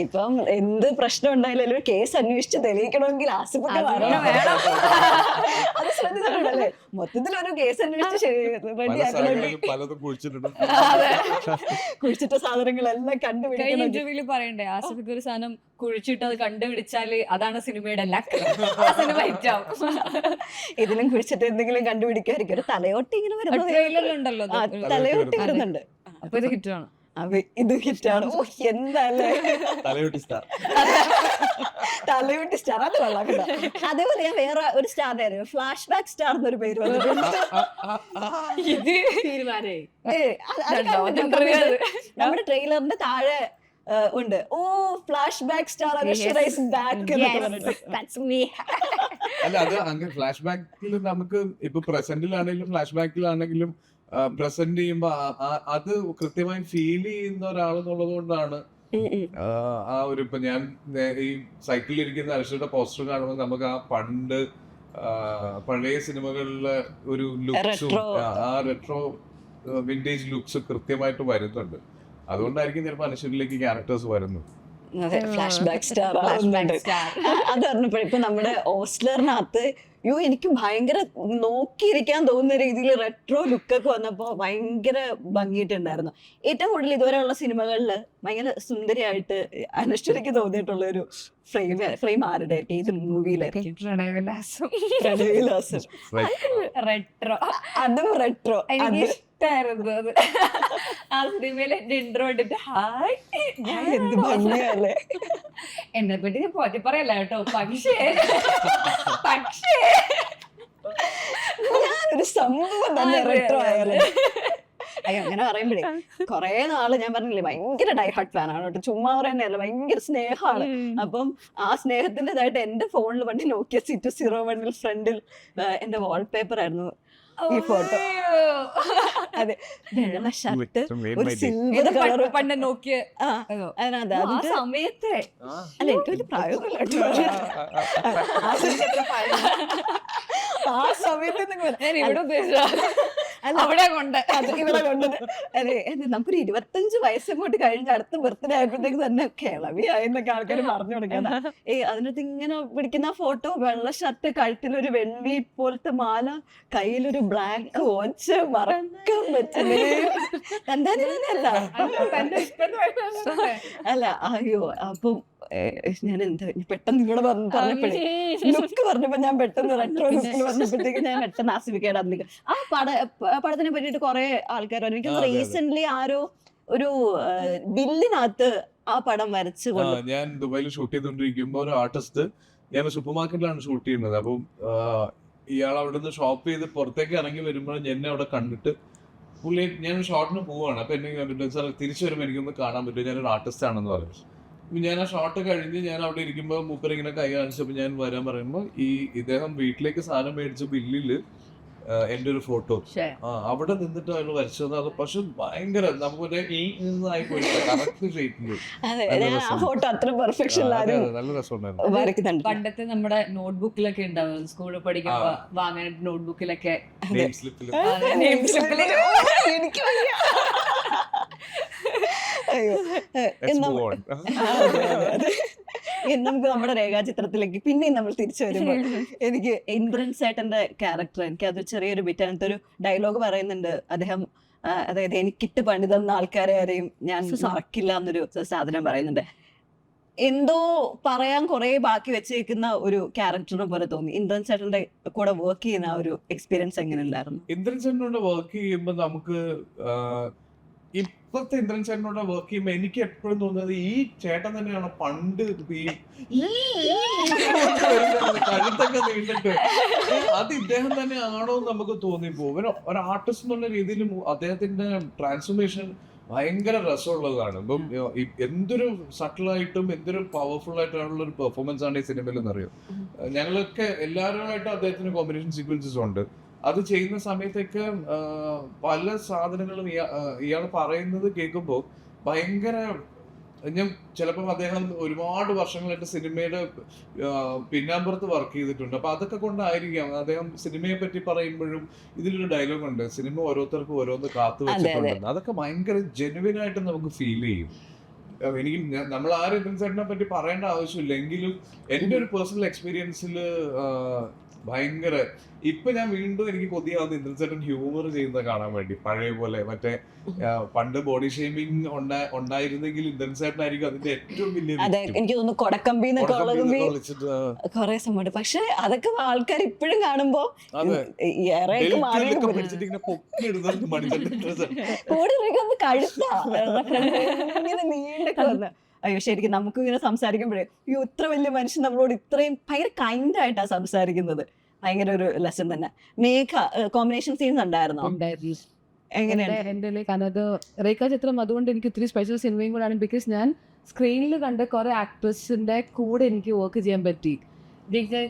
ഇപ്പം എന്ത് പ്രശ്നം ഉണ്ടായാലും ഒരു കേസ് അന്വേഷിച്ച് തെളിയിക്കണമെങ്കിൽ ആസിഫൊക്കെ വരണം. അത് ശ്രദ്ധിച്ചിട്ടുണ്ടല്ലേ? മൊത്തത്തിൽ ഒരു കേസ് അന്വേഷിച്ച് പലതും കുഴിച്ചിട്ടുണ്ട്. കുഴിച്ചിട്ട സാധനങ്ങളെല്ലാം കണ്ടുപിടിക്കണം. ഇന്റർവ്യൂല് പറയണ്ടേ, ആസിഫിക്ക് ഒരു സാധനം കുഴിച്ചിട്ട് അത് കണ്ടുപിടിച്ചാല് അതാണ് സിനിമയുടെ ലക്ക്. സിനിമ ഹിറ്റ് ആവും. ഇതിലും കുഴിച്ചിട്ട് എന്തെങ്കിലും കണ്ടുപിടിക്കായിരിക്കും. ഒരു തലയോട്ടി ഇങ്ങനെ ട്രെയിലറിലുണ്ടല്ലോ തലയോട്ടി വരുന്നുണ്ട്. അപ്പൊ ഇത് ഹിറ്റാണ്. ഇത് ഹിറ്റാണ്. ഓ, എന്താല്ലേ തലയോട്ടി സ്റ്റാർ. തലയോട്ടി സ്റ്റാർ, അത് കൊള്ളാം കേട്ടോ. അതേപോലെ ഞാൻ വേറെ ഒരു സ്റ്റാറിന്റെ ആയിരുന്നു, ഫ്ലാഷ് ബാക്ക് സ്റ്റാർ എന്നൊരു പേര് നമ്മുടെ ട്രെയിലറിന്റെ താഴെ ഉണ്ട്. ഓ, ഫ്ലാഷ് ബാക്ക് സ്റ്റാർ അല്ല, അത് അങ്ങനെ ഫ്ലാഷ് ബാക്കിൽ നമുക്ക് ഇപ്പൊ പ്രസന്റിലാണെങ്കിലും ഫ്ലാഷ് ബാക്കിലാണെങ്കിലും പ്രസന്റ് ചെയ്യുമ്പോ അത് കൃത്യമായി ഫീൽ ചെയ്യുന്ന ഒരാളെന്നുള്ളത് കൊണ്ടാണ് ആ ഒരു ഇപ്പൊ ഞാൻ ഈ സൈക്കിളിൽ ഇരിക്കുന്ന അർഷയുടെ പോസ്റ്റർ കാണുമ്പോൾ നമുക്ക് ആ പഴയ സിനിമകളിലെ ഒരു ലുക്സും ആ റെട്രോ വിന്റേജ് ലുക്സ് കൃത്യമായിട്ട് വരുന്നുണ്ട്. അതുകൊണ്ടായിരിക്കും ചിലപ്പോൾ അനശ്വരിലേക്ക് ക്യാരക്ടേഴ്സ് വരുന്നത്. ഫ്ലാഷ് ബാക്ക് സ്റ്റാർ അത് പറഞ്ഞപ്പോഴേ ഇപ്പൊ നമ്മുടെ ഓസ്ലറിനകത്ത് എനിക്ക് ഭയങ്കര നോക്കിയിരിക്കാൻ തോന്നുന്ന രീതിയിൽ റെട്രോ ലുക്കൊക്കെ വന്നപ്പോ ഭയങ്കര ഭംഗിയിട്ടുണ്ടായിരുന്നു. ഏറ്റവും കൂടുതൽ ഇതുവരെയുള്ള സിനിമകളിൽ ഭയങ്കര സുന്ദരിയായിട്ട് അനശ്വരയ്ക്ക് തോന്നിയിട്ടുള്ള ഒരു ഫ്രെയിം ആരുടെ ഏത് മൂവിയിലായിരിക്കും? പ്രണയവിലാസം. റെട്രോ, അതും റെട്രോ ഇഷ്ടായിരുന്നു അത്. ആ സിനിമയിൽ എന്റെ ഇൻട്രോ ഇട്ടിട്ട് ഹായ് എന്ത് ഭംഗിയല്ലേ. എന്നെ പറ്റി ഞാൻ പോറ്റി പറയല്ല കേട്ടോ, പക്ഷേ ഞാനൊരു സംഭവം തന്നെ റെട്രോ ആയാലും. അയ്യോ, അങ്ങനെ പറയുമ്പോഴേ കൊറേ നാള് ഞാൻ പറഞ്ഞില്ലേ ഭയങ്കര ഡൈഹാർട്ട് ഫാൻ ആണ് കേട്ടോ. ചുമ്മാ പറയുന്നതല്ല, ഭയങ്കര സ്നേഹമാണ്. അപ്പം ആ സ്നേഹത്തിൻ്റെതായിട്ട് എന്റെ ഫോണിൽ പണ്ട് നോക്കിയ C201 ഫ്രണ്ടിൽ എന്റെ വാൾപേപ്പർ ആയിരുന്നു ഈ ഫോട്ടോ. അതെ, വെള്ള ഷർട്ട്, ഒരു സിൽവർ കളർ പണ്ട് നോക്കിയ അതിനകത്ത് സമയത്തെ. അല്ല, എനിക്ക് വലിയ പ്രായമൊന്നുമില്ല ആ സമയത്ത് അവിടെ കൊണ്ട് ഇവിടെ കൊണ്ടത്. അതെ, നമുക്കൊരു 25 വയസ്സങ്ങോട്ട് കഴിഞ്ഞ അടുത്ത ബർത്ത്ഡേ ആയപ്പോഴത്തേക്ക് തന്നെ കിളവിയായെന്നൊക്കെ ആൾക്കാർ പറഞ്ഞു കൊടുക്കണം. അതിനകത്ത് ഇങ്ങനെ പിടിക്കുന്ന ഫോട്ടോ, വെള്ള ഷർട്ട്, കഴുത്തിലൊരു വെള്ളി പോലത്തെ മാല, കയ്യിലൊരു ബ്ലാക്ക് വാച്ച്, മറക്കാൻ പറ്റുന്നേ അല്ല. അയ്യോ, അപ്പം ഞാൻ എന്താ പെട്ടെന്ന് ഇവിടെ പറഞ്ഞപ്പോഴേ ലുക്ക് പറഞ്ഞപ്പോ ഞാൻ പെട്ടെന്ന് റെട്രോ ലുക്കിൽ പറഞ്ഞപ്പോഴത്തേക്ക് ഞാൻ പെട്ടെന്ന് ആസിഫിക്കയുടെ അതിലേക്ക് ആ പടത്തിനെ പറ്റിയിട്ട് കുറെ ആൾക്കാർ പറഞ്ഞു. എനിക്ക് റീസെന്റ് ആരോ ഒരു ബില്ലിനകത്ത് ആ പടം വരച്ചു. ഞാൻ ദുബായിൽ ഷൂട്ട് ചെയ്തോണ്ടിരിക്കുമ്പോ ഒരു ആർട്ടിസ്റ്റ്, ഞാൻ സൂപ്പർ മാർക്കറ്റിലാണ് ഷൂട്ട് ചെയ്യുന്നത്. അപ്പം ഇയാൾ അവിടെ നിന്ന് ഷോപ്പ് ചെയ്ത് പുറത്തേക്ക് ഇറങ്ങി വരുമ്പോൾ എന്നെ അവിടെ കണ്ടിട്ട് പുള്ളി, ഞാൻ ഷോട്ടിന് പോവാണ്. അപ്പൊ എന്നെ കണ്ടിട്ട് സാർ തിരിച്ചു വരുമ്പോൾ എനിക്കൊന്ന് കാണാൻ പറ്റും, ഞാനൊരു ആർട്ടിസ്റ്റ് ആണെന്ന് പറഞ്ഞു. ഞാൻ ആ ഷോട്ട് കഴിഞ്ഞ് ഞാൻ അവിടെ ഇരിക്കുമ്പോൾ മൂപ്പർ ഇങ്ങനെ കൈ കാണിച്ചപ്പോൾ ഞാൻ വരാൻ പറയുമ്പോൾ ഇദ്ദേഹം വീട്ടിലേക്ക് സാധനം മേടിച്ച ബില്ലില് എന്റെ ഒരു ഫോട്ടോ അവിടെ നിന്നിട്ട് അയാൾ വരച്ചത്. അത് പക്ഷെ ഭയങ്കര നമുക്കൊരു ആയിപ്പോയി കറക്റ്റ് ഷേപ്പില്. ഫോട്ടോ അത്ര പെർഫെക്ഷൻ നല്ല രസമുണ്ടായിരുന്നു. പണ്ടത്തെ നമ്മുടെ നോട്ട്ബുക്കിലൊക്കെ ഉണ്ടാവും സ്കൂളിൽ പഠിക്കുമ്പോ വാങ്ങാൻ നോട്ട്ബുക്കിലൊക്കെ നെയിം സ്ലിപ്പില് എനിക്ക് വയ്യ. അയ്യോ നമുക്ക് നമ്മുടെ രേഖാചിത്രത്തിലേക്ക് പിന്നെയും നമ്മൾ തിരിച്ചു വരുമ്പോൾ എനിക്ക് ഇന്ദ്രൻ ചേട്ടന്റെ ക്യാരക്ടർ എനിക്ക് അത് ചെറിയൊരു ബിറ്റ് അതിനകത്ത് ഒരു ഡയലോഗ് പറയുന്നുണ്ട് അദ്ദേഹം. അതായത് എനിക്കിട്ട് പണി തന്ന ആൾക്കാരെ ആരെയും ഞാൻ മറക്കില്ല എന്നൊരു സാധനം പറയുന്നുണ്ട്. എന്തോ പറയാൻ കുറെ ബാക്കി വെച്ചേക്കുന്ന ഒരു ക്യാരക്ടറിനെ പോലെ തോന്നി. ഇന്ദ്രൻ ചേട്ടന്റെ കൂടെ വർക്ക് ചെയ്യുന്ന ഒരു എക്സ്പീരിയൻസ് എങ്ങനെ ഉണ്ടായിരുന്നു? ഇന്ദ്രൻ ചേട്ടനോട് വർക്ക് ചെയ്യുമ്പോൾ നമുക്ക് ഇപ്പത്തെ ഇന്ദ്രൻ ചേട്ടനോട് വർക്ക് ചെയ്യുമ്പോൾ എനിക്ക് എപ്പോഴും തോന്നുന്നത് ഈ ചേട്ടൻ തന്നെയാണ് പണ്ട് കഴുത്തൊക്കെ നീണ്ടിട്ട് അത് ഇദ്ദേഹം തന്നെ ആണോ എന്ന് നമുക്ക് തോന്നിപ്പോകും. ഒരു ആർട്ടിസ്റ്റ് എന്നുള്ള രീതിയിൽ അദ്ദേഹത്തിന്റെ ട്രാൻസ്ഫോർമേഷൻ ഭയങ്കര രസമുള്ളതാണ്. ഇപ്പം എന്തൊരു സട്ടിലായിട്ടും എന്തൊരു പവർഫുൾ ആയിട്ടുള്ള ഒരു പെർഫോമൻസ് ആണ് ഈ സിനിമയിൽ എന്നറിയോ. ഞങ്ങളൊക്കെ എല്ലാവരുമായിട്ടും അദ്ദേഹത്തിന് കോമ്പിനേഷൻ സീക്വൻസസ് ഉണ്ട്. അത് ചെയ്യുന്ന സമയത്തൊക്കെ പല സാധനങ്ങളും ഇയാൾ പറയുന്നത് കേൾക്കുമ്പോൾ ഭയങ്കര ഞാൻ ചിലപ്പോൾ അദ്ദേഹം ഒരുപാട് വർഷങ്ങളായിട്ട് സിനിമയുടെ പിന്നാമ്പുറത്ത് വർക്ക് ചെയ്തിട്ടുണ്ട്. അപ്പൊ അതൊക്കെ കൊണ്ടായിരിക്കാം അദ്ദേഹം സിനിമയെ പറ്റി പറയുമ്പോഴും ഇതിലൊരു ഡയലോഗ് ഉണ്ട്, സിനിമ ഓരോരുത്തർക്കും ഓരോന്ന് കാത്തു വെച്ചിട്ടുണ്ടെന്ന്. അതൊക്കെ ഭയങ്കര ജെനുവിൻ ആയിട്ട് നമുക്ക് ഫീൽ ചെയ്യും. എനിക്ക് നമ്മൾ ആരും ഇന്ദ്രൻ ചേട്ടനെ പറ്റി പറയേണ്ട ആവശ്യമില്ല, എങ്കിലും എൻ്റെ ഒരു പേഴ്സണൽ എക്സ്പീരിയൻസിൽ ഭയങ്കര ഇപ്പൊ ഞാൻ വീണ്ടും എനിക്ക് കൊതിയാവുന്ന ഇന്ദ്രൻ ചേട്ടൻ ഹ്യൂമർ ചെയ്യുന്നത് കാണാൻ വേണ്ടി. പഴയ പോലെ മറ്റേ പണ്ട് ബോഡി ഷേമിങ് ഉണ്ടായിരുന്നെങ്കിൽ ഇന്ദ്രൻ ചേട്ടനായിരിക്കും അതിന്റെ ഏറ്റവും വലിയ. അതെ, എനിക്ക് തോന്നുന്നു കൊടക്കമ്പി കുറെ സമയത്ത്. പക്ഷെ അതൊക്കെ ആൾക്കാർ ഇപ്പോഴും കാണുമ്പോ കഴുത്താ ഇങ്ങനെ നീണ്ടൊക്കെ വന്ന്. അയ്യോ ശരിക്കും നമുക്ക് ഇങ്ങനെ സംസാരിക്കുമ്പോഴേ അയ്യോ ഇത്ര വലിയ മനുഷ്യൻ നമ്മളോട് ഇത്രയും ഭയങ്കര കൈൻഡ് ആയിട്ടാണ് സംസാരിക്കുന്നത്. ഭയങ്കര ഒരു ലെസൺ തന്നെ. മേഘ കോമ്പിനേഷൻ സീൻസ് ഉണ്ടായിരുന്നോ? എന്റെ അത് രേഖാചിത്രം അതുകൊണ്ട് എനിക്ക് ഒത്തിരി സ്പെഷ്യൽ സിനിമയും കൂടെയാണ്. ബിക്കോസ് ഞാൻ സ്ക്രീനിൽ കണ്ട കുറെ ആക്ടേഴ്സിന്റെ കൂടെ എനിക്ക് വർക്ക് ചെയ്യാൻ പറ്റി.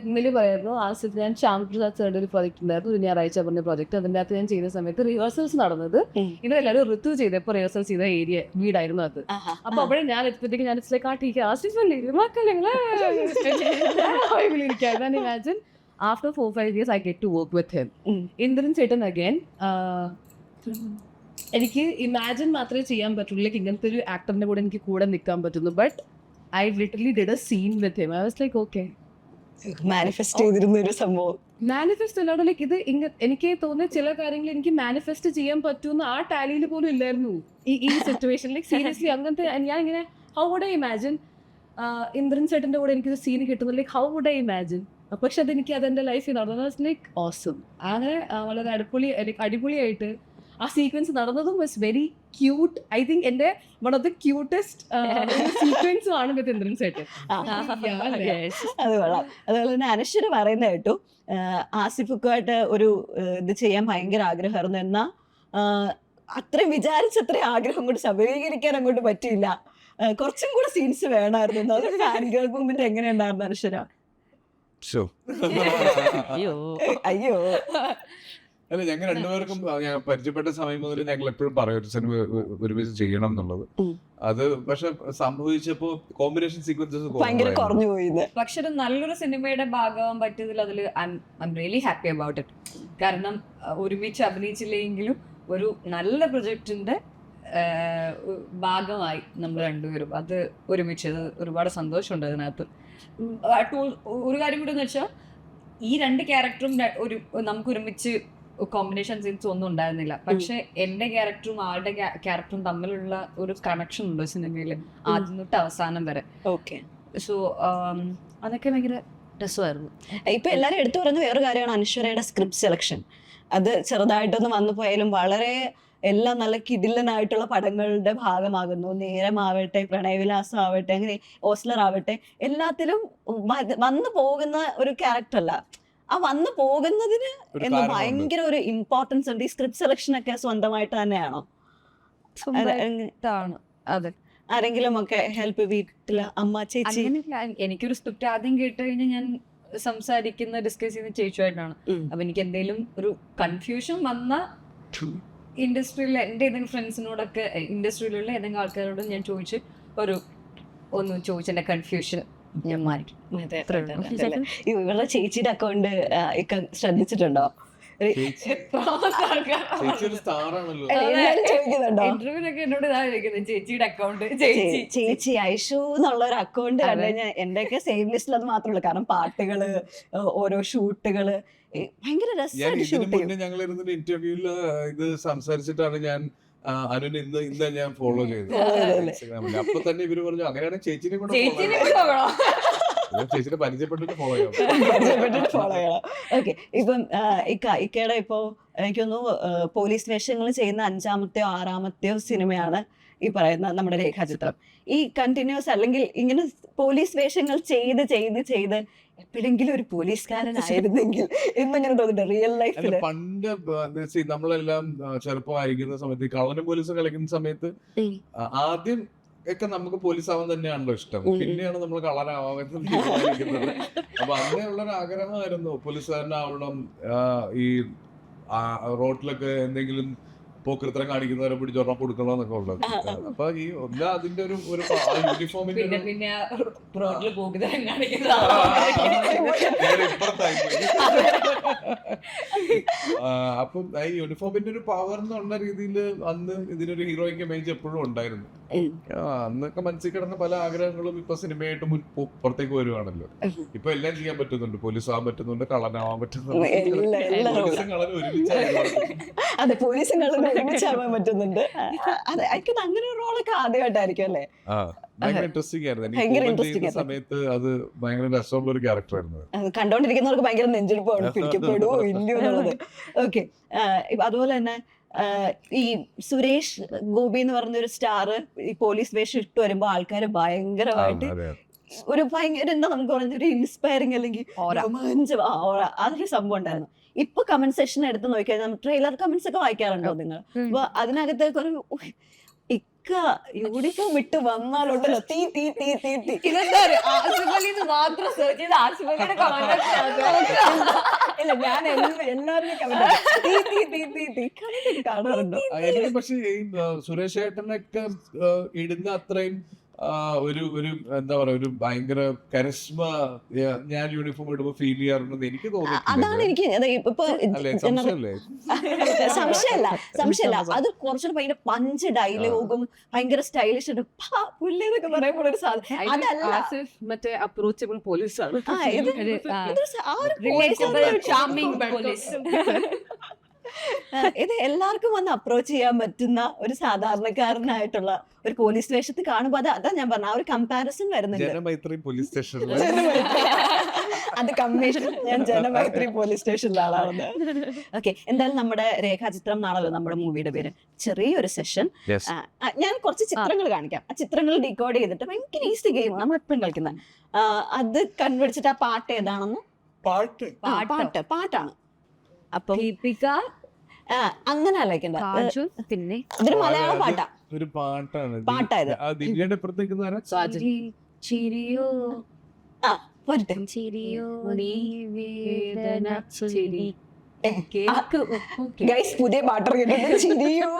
ഇന്നലെ പറയായിരുന്നു ആസിഫ്, ഞാൻ ശ്യാം പ്രസാദ് സാറിന്റെ ഒരു പ്രോജക്റ്റ് ഉണ്ടായിരുന്നു, ഒരു ഞായറാഴ്ച പറഞ്ഞ പ്രോജക്റ്റ്. അതിൻ്റെ അകത്ത് ഞാൻ ചെയ്യുന്ന സമയത്ത് റിഹേഴ്സൽസ് നടന്നത് ഇവരെല്ലാവരും ഋതു ചെയ്തപ്പോൾ റിഹേഴ്സൽ ചെയ്ത ഏരിയ വീടായിരുന്നു അത്. അപ്പൊ അവിടെ ഞാൻ എത്തിയപ്പോഴത്തേക്ക് ഞാൻ കാട്ടിക്ക് ആസിഫ് അല്ലേ imagine after 4-5 years I get to work with him. Indran Chetan again, എനിക്ക് ഇമാജിൻ മാത്രമേ ചെയ്യാൻ പറ്റുള്ളൂ, ലൈക്ക് ഇങ്ങനത്തെ ഒരു ആക്ടറിന്റെ കൂടെ എനിക്ക് കൂടെ നിൽക്കാൻ പറ്റുന്നു. But I literally did a scene with him. I was like okay, manifest ചെയ്തിരുന്ന ഒരു സംഭവം. മാനിഫെസ്റ്റ് അല്ലാതെ ലൈക്ക് ഇത് എനിക്ക് തോന്നിയ ചില കാര്യങ്ങൾ എനിക്ക് മാനിഫെസ്റ്റ് ചെയ്യാൻ പറ്റുമെന്ന് ആ ടാലിയിൽ പോലും ഇല്ലായിരുന്നു ഈ സിറ്റുവേഷൻ. ലൈക്ക് സീരിയസ്ലി അങ്ങനത്തെ ഞാൻ ഇങ്ങനെ how would I imagine Indran ചേട്ടന്റെ കൂടെ എനിക്കൊരു സീൻ കിട്ടുന്നു, like how would I imagine. പക്ഷെ അതെനിക്ക് അതെന്റെ ലൈഫിൽ നടന്നത് ലൈക്ക് ഓസം. അങ്ങനെ വളരെ അടിപൊളിയായിട്ട് ആ സീക്വൻസ് നടന്നതും was very cute. I think എന്റെ വൺ ഓഫ് ദ ക്യൂട്ടസ്റ്റ് സീക്വൻസും ആണ് വിത്ത് ഇന്ദ്രൻ ചേട്ടൻ. അത് കൊള്ളാം. അതുപോലെ തന്നെ അനശ്വര പറയുന്ന കേട്ടു ആസിഫുമായിട്ട് ഒരു ഇത് ചെയ്യാൻ ഭയങ്കര ആഗ്രഹമായിരുന്നു, എന്നാൽ അത്രയും വിചാരിച്ചത്രയും ആഗ്രഹം കൊണ്ട് ശബരീകരിക്കാൻ അങ്ങോട്ട് പറ്റിയില്ല, കുറച്ചും കൂടെ സീൻസ് വേണമായിരുന്നു. അത് ഫാൻ ഗേൾ മൂവ്മെന്റ് എങ്ങനെ ഉണ്ടായിരുന്നു അനശ്വര? അയ്യോ അല്ല, ഞങ്ങൾ രണ്ടുപേർക്കും പരിചയപ്പെട്ട സമയം മുതൽ ഞങ്ങൾ എപ്പോഴും പറയും ഒരു സിനിമ ഒരുമിച്ച് ചെയ്യണം എന്നുള്ളത്. അത് പക്ഷെ സംഭവിച്ചപ്പോ കോമ്പിനേഷൻ സീക്വൻസസ് ഭയങ്കര കുറഞ്ഞു പോയി. പക്ഷെ ഒരു നല്ലൊരു സിനിമയുടെ ഭാഗമാകാൻ പറ്റിയതിൽ അതിൽ I am really happy about it. കാരണം ഒരുമിച്ച് അഭിനയിച്ചില്ലെങ്കിലും ഒരു നല്ല പ്രൊജക്ടിന്റെ ഭാഗമായി നമ്മൾ രണ്ടുപേരും അത് ഒരുമിച്ചത് ഒരുപാട് സന്തോഷമുണ്ട് അതിനകത്ത്. ഒരു കാര്യം കൂടെ എന്ന് വെച്ചാൽ ഈ രണ്ട് ക്യാരക്ടറും നമുക്ക് ഒരുമിച്ച് കോമ്പിനേഷൻ സീൻസ് ഒന്നും ഉണ്ടായിരുന്നില്ല. പക്ഷെ എന്റെ ക്യാരക്ടറും ആളുടെ ക്യാരക്ടറും തമ്മിലുള്ള ഒരു കണക്ഷൻ ഉണ്ട് സിനിമയിൽ ആദ്യം തൊട്ട് അവസാനം വരെ. ഓക്കെ, സോ അതൊക്കെ ഭയങ്കര രസമായിരുന്നു. ഇപ്പൊ എല്ലാരും എടുത്തു പറയുന്ന വേറൊരു കാര്യമാണ് അനശ്വരയുടെ സ്ക്രിപ്റ്റ് സെലക്ഷൻ. അത് ചെറുതായിട്ടൊന്ന് വന്നു പോയാലും വളരെ എല്ലാം നല്ല കിടിലനായിട്ടുള്ള പടങ്ങളുടെ ഭാഗമാകുന്നു. നേരമാവട്ടെ, പ്രണയവിലാസം ആവട്ടെ, അങ്ങനെ ഓസ്ലർ ആവട്ടെ, എല്ലാത്തിലും വന്നു പോകുന്ന ഒരു ക്യാരക്ടർ അല്ല, ആ വന്നു പോകുന്നതിന് എന്ന് ഭയങ്കര ഒരു ഇമ്പോർട്ടൻസ് ഉണ്ട്. ഈ സ്ക്രിപ്റ്റ് സെലക്ഷൻ ഒക്കെ സ്വന്തമായിട്ട് തന്നെയാണോ? അതെ, ആരെങ്കിലും ഒക്കെ ഹെൽപ്പ്, വീട്ടില് അമ്മ, ചേച്ചി? എനിക്കൊരു സ്ക്രിപ്റ്റ് ആദ്യം കേട്ട് കഴിഞ്ഞാൽ ഞാൻ സംസാരിക്കുന്ന ഡിസ്കസ് ചെയ്യുന്ന ചേച്ചുമായിട്ടാണ്. അപ്പൊ എനിക്ക് എന്തെങ്കിലും ഒരു കൺഫ്യൂഷൻ വന്ന ഇൻഡസ്ട്രിയിലെ എൻ്റെ ഏതെങ്കിലും ഫ്രണ്ട്സിനോടൊക്കെ ഇൻഡസ്ട്രിയിലുള്ള ഏതെങ്കിലും ആൾക്കാരോട് ഞാൻ ചോദിച്ച് ഒന്ന് ചോദിച്ചെന്റെ കൺഫ്യൂഷൻ ഞാൻ മാറ്റി. ഇവളുടെ ചേച്ചിയുടെ അക്കൗണ്ട് ഒക്കെ ശ്രദ്ധിച്ചിട്ടുണ്ടോ? ചോദിക്കുന്നുണ്ടോ? ഇന്റർവ്യൂലൊക്കെ എന്നോട് ഇതാ ചോദിക്കുന്നത്, ചേച്ചിയുടെ അക്കൗണ്ട് ചേച്ചി ഐഷു എന്നുള്ള ഒരു അക്കൗണ്ട് കണ്ടു കഴിഞ്ഞാൽ എന്റെയൊക്കെ സേവ് ലിസ്റ്റിൽ അത് മാത്രമേ കാരണം പാട്ടുകള്, ഓരോ ഷൂട്ടുകള് ഭയങ്കര രസമായിട്ട് ഷൂട്ട് ചെയ്യും. ഞങ്ങൾ ഇരുന്നൊരു ഇന്റർവ്യൂല് ഇത് സംസാരിച്ചിട്ടാണ് ഞാൻ അനുവിനെ ഇന്ന് ഞാൻ ഫോളോ ചെയ്തത് ഇൻസ്റ്റാഗ്രാമിൽ. അപ്പൊ തന്നെ ഇവര് പറഞ്ഞു അങ്ങനെയാണെങ്കിൽ ചേച്ചിനെ കൂടെ ചേച്ചിനെ പരിചയപ്പെട്ടിട്ട് ഫോളോ ചെയ്യണം. ഓക്കെ, ഇപ്പം ഇക്കയുടെ ഇപ്പോ എനിക്കൊന്നു പോലീസ് വേഷങ്ങൾ ചെയ്യുന്ന 5-ാമത്തെയോ 6-ാമത്തെയോ സിനിമയാണ് ഈ പറയുന്ന നമ്മുടെ രേഖാചിത്രം. ഈ കണ്ടിന്യൂസ് അല്ലെങ്കിൽ ഇങ്ങനെ പോലീസ് വേഷങ്ങൾ ചെയ്ത് ചെയ്ത് ചെയ്ത് എപ്പോഴെങ്കിലും ഒരു പോലീസുകാരനായിരുന്നെങ്കിൽ എന്നിങ്ങനെ തോന്നുന്നുണ്ട് റിയൽ ലൈഫിൽ? പണ്ട് നമ്മളെല്ലാം ചെറുപ്പമായിരിക്കുന്ന സമയത്ത് കള്ളനും പോലീസും കളിക്കുന്ന സമയത്ത് ആദ്യം ഒക്കെ നമുക്ക് പോലീസ് ആവാൻ തന്നെയാണല്ലോ ഇഷ്ടം. പിന്നെയാണ് നമ്മൾ കളറാവാൻ തീരുമാനിക്കുന്നത്. അപ്പൊ അങ്ങനെയുള്ളൊരു ആഗ്രഹമായിരുന്നു പോലീസുകാരനാവണം. ഈ റോഡിലൊക്കെ എന്തെങ്കിലും പോക്കൃത്തരം കാണിക്കുന്നവരെ പിടിച്ച് ഒരെണ്ണം കൊടുക്കണമെന്നൊക്കെ ഉള്ളത്. അപ്പൊ ഈ അതിന്റെ ഒരു യൂണിഫോമിന്റെ പിന്നെ റോഡിൽ പോക്കൃത്തരം അപ്പം ഈ യൂണിഫോമിന്റെ ഒരു പവർ എന്നുള്ള രീതിയിൽ അന്ന് ഇതിനൊരു ഹീറോയിക്ക് ഇമേജ് എപ്പോഴും ഉണ്ടായിരുന്നു. അന്നൊക്കെ മനസ്സിൽ കിടന്ന പല ആഗ്രഹങ്ങളും ഇപ്പൊ സിനിമയായിട്ട് പുറത്തേക്ക് വരുവാണല്ലോ. ഇപ്പൊ എല്ലാം ചെയ്യാൻ പറ്റുന്നുണ്ട്. പോലീസ് ആവാൻ പറ്റുന്നുണ്ട്, കള്ളനാവാൻ പറ്റുന്നുണ്ട്. അതെ, പോലീസും കള്ളനും ഒരുമിച്ചാവാൻ പറ്റുന്നുണ്ട്. അതെ, എനിക്ക് അങ്ങനെ ഒരു റോളൊക്കെ ആദ്യമായിട്ടായിരിക്കും അല്ലേ? ഭയങ്കര ഇൻട്രസ്റ്റിംഗ് ആയിരുന്നു. സമയത്ത് അത് ഭയങ്കര രസമുള്ള ഒരു ക്യാരക്ടർ ആയിരുന്നു. കണ്ടോണ്ടിരിക്കുന്നവർക്ക് ഭയങ്കര നെഞ്ചെടുപ്പാണ്, പിടിക്കപ്പെടുവോ ഇല്ലയോ എന്നുള്ളത്. ഓക്കെ, അതുപോലെ തന്നെ ഈ സുരേഷ് ഗോപി എന്ന് പറഞ്ഞൊരു സ്റ്റാർ ഈ പോലീസ് വേഷം ഇട്ട് വരുമ്പോ ആൾക്കാര് ഭയങ്കരമായിട്ട് ഒരു ഭയങ്കര എന്താ നമുക്ക് പറഞ്ഞൊരു ഇൻസ്പയറിങ് അല്ലെങ്കിൽ രോമാഞ്ചം അതൊരു സംഭവം ഉണ്ടായിരുന്നു. ഇപ്പൊ കമന്റ് സെക്ഷൻ എടുത്ത് നോക്കിയാൽ നമ്മൾ ട്രെയിലർ കമന്റ്സ് ഒക്കെ വായിക്കാറുണ്ടോ നിങ്ങൾ? അപ്പൊ അതിനകത്തേക്ക് ഒരു യൂണിഫോം ഇട്ട് വന്നാലുണ്ടല്ലോ തീ തീ തീ തീ തീ. മാത്രം സെർച്ച് ചെയ്ത് ആസിഫലിയുടെ ഇല്ല, ഞാൻ എല്ലാവരും കാണാറുണ്ടോ? പക്ഷെ ഈ സുരേഷ് ഏട്ടനൊക്കെ ഇടുന്ന അത്രയും ഒരു എന്താ പറയാ ഒരു ഭയങ്കര കരിസ്മ ഞാൻ യൂണിഫോം ഇടുമ്പോ ഫീൽ ചെയ്യാറുണ്ടെന്ന് എനിക്ക് അതാണ് എനിക്ക് സംശയമല്ല. അത് കുറച്ചുകൂടെ ഭയങ്കര പഞ്ച് ഡയലോഗും ഭയങ്കര സ്റ്റൈലിഷ് പുല്ലേന്നൊക്കെ പറയുമ്പോൾ ഒരു സാധനം അതല്ല. മറ്റേ അപ്രോച്ചബിൾ പോലീസാണ്. ഇത് എല്ലാവർക്കും വന്ന് അപ്രോച്ച് ചെയ്യാൻ പറ്റുന്ന ഒരു സാധാരണക്കാരനായിട്ടുള്ള ഒരു പോലീസ് വേഷത്തിൽ കാണുമ്പോ അതാ ഞാൻ പറഞ്ഞ ആ ഒരു കമ്പാരിസൺ വരുന്നുണ്ട്. പോലീസ് സ്റ്റേഷനിൽ അത് കമ്മീഷൻ ഞാൻ ജനമൈത്രി പോലീസ് സ്റ്റേഷനിലാണ്. ഓക്കെ, എന്തായാലും നമ്മുടെ രേഖാചിത്രം എന്നാണല്ലോ നമ്മുടെ മൂവിയുടെ പേര്. ചെറിയൊരു സെഷൻ ഞാൻ കുറച്ച് ചിത്രങ്ങൾ കാണിക്കാം. ആ ചിത്രങ്ങൾ ഡീകോഡ് ചെയ്തിട്ട് ഭയങ്കര ഈസി ഗെയിം നമ്മൾ എപ്പോഴും കളിക്കുന്ന അത് കണ്ടുപിടിച്ചിട്ട് ആ പാട്ട് ഏതാണെന്ന് പാട്ടാണ്. അപ്പൊ അങ്ങനെ അലക്കണ്ട, പിന്നെ ഇതൊരു മലയാള പാട്ടാ. ഒരു പാട്ടാണ്. പാട്ടായത് ചിരിയോ പോരട്ടെ. ഗൈസ്, പുതിയ പാട്ട് ചിരിയോ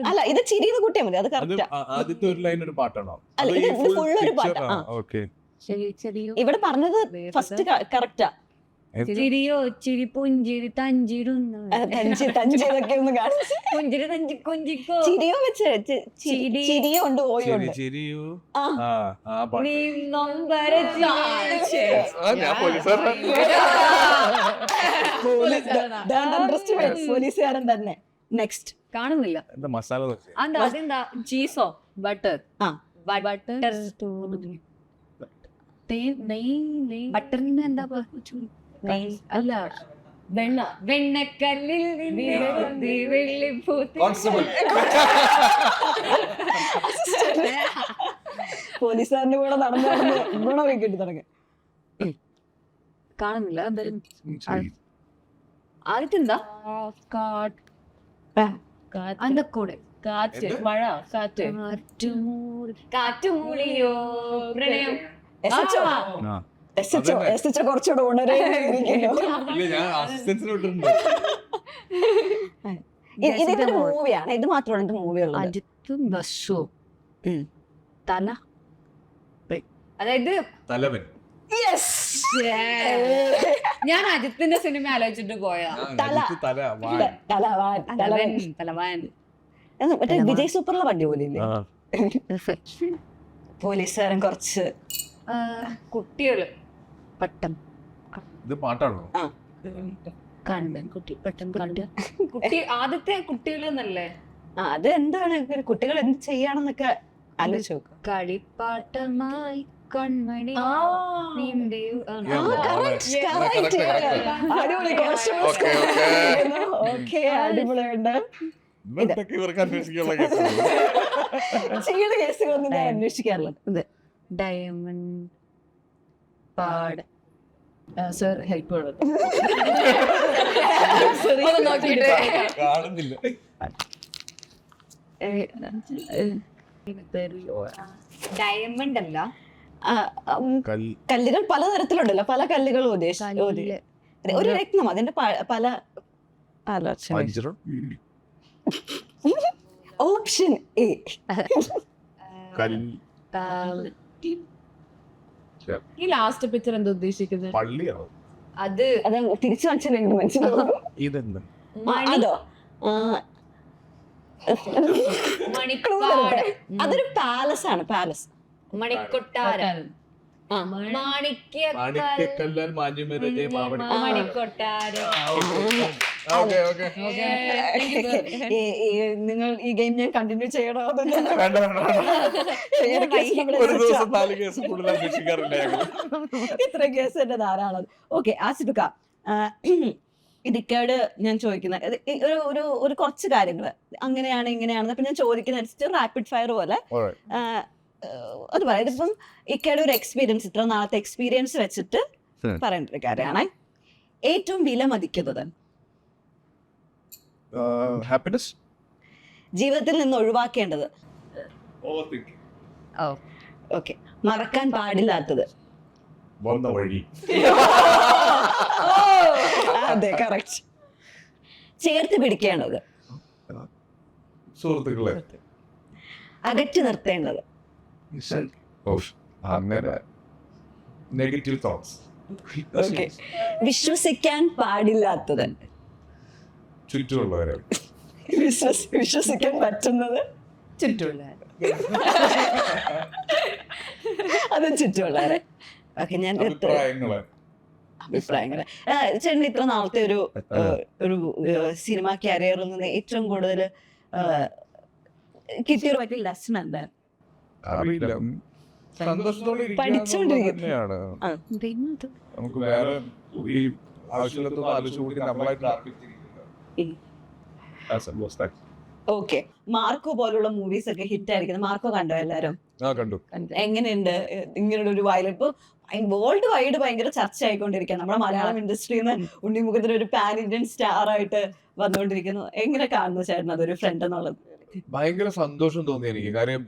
അല്ല, ഇത് ചിരിന്ന് കൂട്ടിയാ മതി. അത് കറക്റ്റ്. ആദ്യത്തെ ഒരു ലൈൻ ഒരു പാട്ടാണോ? അല്ല, ഇത് ഫുള്ളൊരു പാട്ടാ. ഇവിടെ പറഞ്ഞത് ഫസ്റ്റ് കറക്റ്റാ. ചിരിയോ ചിരി പുഞ്ചിരി തഞ്ചിരുന്നു തഞ്ചിതൊക്കെ ഒന്ന് കാണിച്ചു. പുഞ്ചിരി തഞ്ചി കൊഞ്ചിക്കോ ചിരിയോ വെച്ച് ചിരിയോ ഉണ്ട്, ഓയോ ഉണ്ട്. പോലീസുകാരൻ തന്നെ. നെക്സ്റ്റ് കാണുന്നില്ല. മസാല അതെന്താ? ചീസോ ബട്ടർ? ബട്ടർ ബട്ടറിന് എന്താ അല്ല, വെണ്ണ. വെണ്ണക്കല്ലിൽ പോലീസുകാരന്റെ കൂടെ നടന്നു ഗുണമൊക്കെ കിട്ടി തുടങ്ങി. കാണുന്നില്ല. ആദ്യത്തെന്താ? അതിന്റെ കൂടെ കാറ്റ്, മഴ, കാറ്റ്, കാറ്റുമൂളിയോ പ്രണയം. SHO കുറച്ചുകൂടെ ഉണരായിരിക്കുന്നു. ഇല്ല, ഞാൻ അസിസ്റ്റൻസിന് വിട്ടിട്ടുണ്ട്. ഇതിന്റെ മൂവിയാണ്, ഇത് മാത്രമാണ് എന്റെ മൂവി ഉള്ളത്. അജിത്തും ബസ്സും തല അതായത് തലവൻ. ഞാൻ അജിത്തിന്റെ സിനിമ ആലോചിച്ചിട്ട് പോയാ. തലവാൻ മറ്റേ വിജയ് സൂപ്പറിലെ വണ്ടി പോലെ ഇല്ലേ, പോലീസുകാരൻ കുറച്ച് കുട്ടികള് പട്ടം ഇത് പാട്ടാണോ? കണ്ടൻ കുട്ടി പട്ടം കണ്ട കുട്ടി ആദ്യത്തെ കുട്ടികൾ എന്നല്ലേ? അത് എന്താണ് കുട്ടികൾ എന്ത് ചെയ്യാണെന്നൊക്കെ ആലോചിച്ച് നോക്കുക. കളിപ്പാട്ടമായി കൺമണി നിന്റെ അടിപൊളിയുണ്ട്. ചെയ്യുന്ന കേസുകളൊന്നും ഞാൻ അന്വേഷിക്കാറില്ല. ഡയമണ്ട് പാട് സർ ഹെൽപ്പ് കാണുന്നില്ല. ഡയമണ്ട് അല്ല, കല്ലുകൾ പലതരത്തിലുണ്ടല്ലോ, പല കല്ലുകളും ഒരു രത്നം, അതിന്റെ പല ഓപ്ഷൻ എ. ഈ ലാസ്റ്റ് പിക്ചർ എന്താ ഉദ്ദേശിക്കുന്നത്? പള്ളിയാണോ? അത് തിരിച്ചു മനസ്സിലായി മനസ്സിലാവും. ഇതെന്താ? അതോ മണിപ്പാട്, അതൊരു പാലസ് ആണ്, പാലസ്. മണിക്കൊട്ടാരം, മാണിക്യക്കല്ലാൻ മാഞ്ഞുമരുതേ മാവടി. മണിക്കൊട്ടാരം. നിങ്ങൾ ഈ ഗെയിം ഞാൻ കണ്ടിന്യൂ ചെയ്യണോ? ഒരു ദിവസം 4 കേസ് കൂടുതൽ അന്വേഷിക്കാറില്ല ഞങ്ങൾ. ഇത്ര കേസ് തന്നെ ധാരാളം. ഓക്കെ ആസിഫിക്ക, ഇതിക്കേട് ഞാൻ ചോദിക്കുന്ന ഒരു കുറച്ച് കാര്യങ്ങള് അങ്ങനെയാണ് ഇങ്ങനെയാണെന്ന് അപ്പൊ ഞാൻ ചോദിക്കുന്ന റാപ്പിഡ് ഫയർ പോലെ അത് പറയാം. ഇതിപ്പം ഇക്കയുടെ ഒരു എക്സ്പീരിയൻസ്, ഇത്ര നാളത്തെ എക്സ്പീരിയൻസ് വെച്ചിട്ട് പറയേണ്ട ഒരു കാര്യമാണ്. ഏറ്റവും വില മതിക്കുന്നത് ഹാപ്പിനെസ്, ജീവിതത്തിൽ നിന്ന് ഒഴിവാക്കേണ്ടത്, ഓക്കെ, മറക്കാൻ പാടില്ലാത്തത്, വന്ന വഴി, അതെ കറക്റ്റ്, ചേർത്ത് പിടിക്കേണ്ടത്, സുഹൃത്തുക്കളെ, അകറ്റി നിർത്തേണ്ടത്, അങ്ങനെ നെഗറ്റീവ് തോട്ട്സ്, വിശ്വസിക്കാൻ പാടില്ലാത്തത്, ചുറ്റുമുള്ളവരെ, വിശ്വസിക്കാൻ പറ്റുന്നത്, ചുറ്റുമുള്ള അതും ചുറ്റുമുള്ളവരെ. ഓക്കെ, ഞാൻ അഭിപ്രായങ്ങള് ചേട്ടൻ ഇത്ര നാളത്തെ ഒരു സിനിമ കരിയറിൽ നിന്ന് ഏറ്റവും കൂടുതൽ കിട്ടിയൊരു വലിയ ലെസൺ എന്താ? അറിയില്ല, സന്തോഷത്തോടെ തന്നെയാണ്. നമുക്ക് വേറെ ഈ ആവശ്യമില്ലാത്ത ആലോചിച്ചുകൂടി നമ്മളായിട്ട് ഓക്കെ, മാർക്കോ പോലുള്ള മൂവീസ് ഒക്കെ ഹിറ്റ് ആയിരിക്കുന്നത്. മാർക്കോ കണ്ടോ എല്ലാരും? കണ്ടു. എങ്ങനെയുണ്ട് ഇങ്ങനെയുള്ള ഒരു വയലൻ? ഇപ്പൊ വേൾഡ് വൈഡ് ഭയങ്കര ചർച്ച ആയിക്കൊണ്ടിരിക്കുകയാണ്. നമ്മുടെ മലയാളം ഇൻഡസ്ട്രിയിൽ നിന്ന് ഉണ്ണിമുഖത്തിന് ഒരു പാൻ ഇന്ത്യൻ സ്റ്റാർ ആയിട്ട് വന്നുകൊണ്ടിരിക്കുന്നു. എങ്ങനെ കാണുന്നു ചേട്ടൻ അതൊരു ഫ്രണ്ട് എന്നുള്ളത്? ഭയങ്കര സന്തോഷം തോന്നി എനിക്ക്. കാര്യം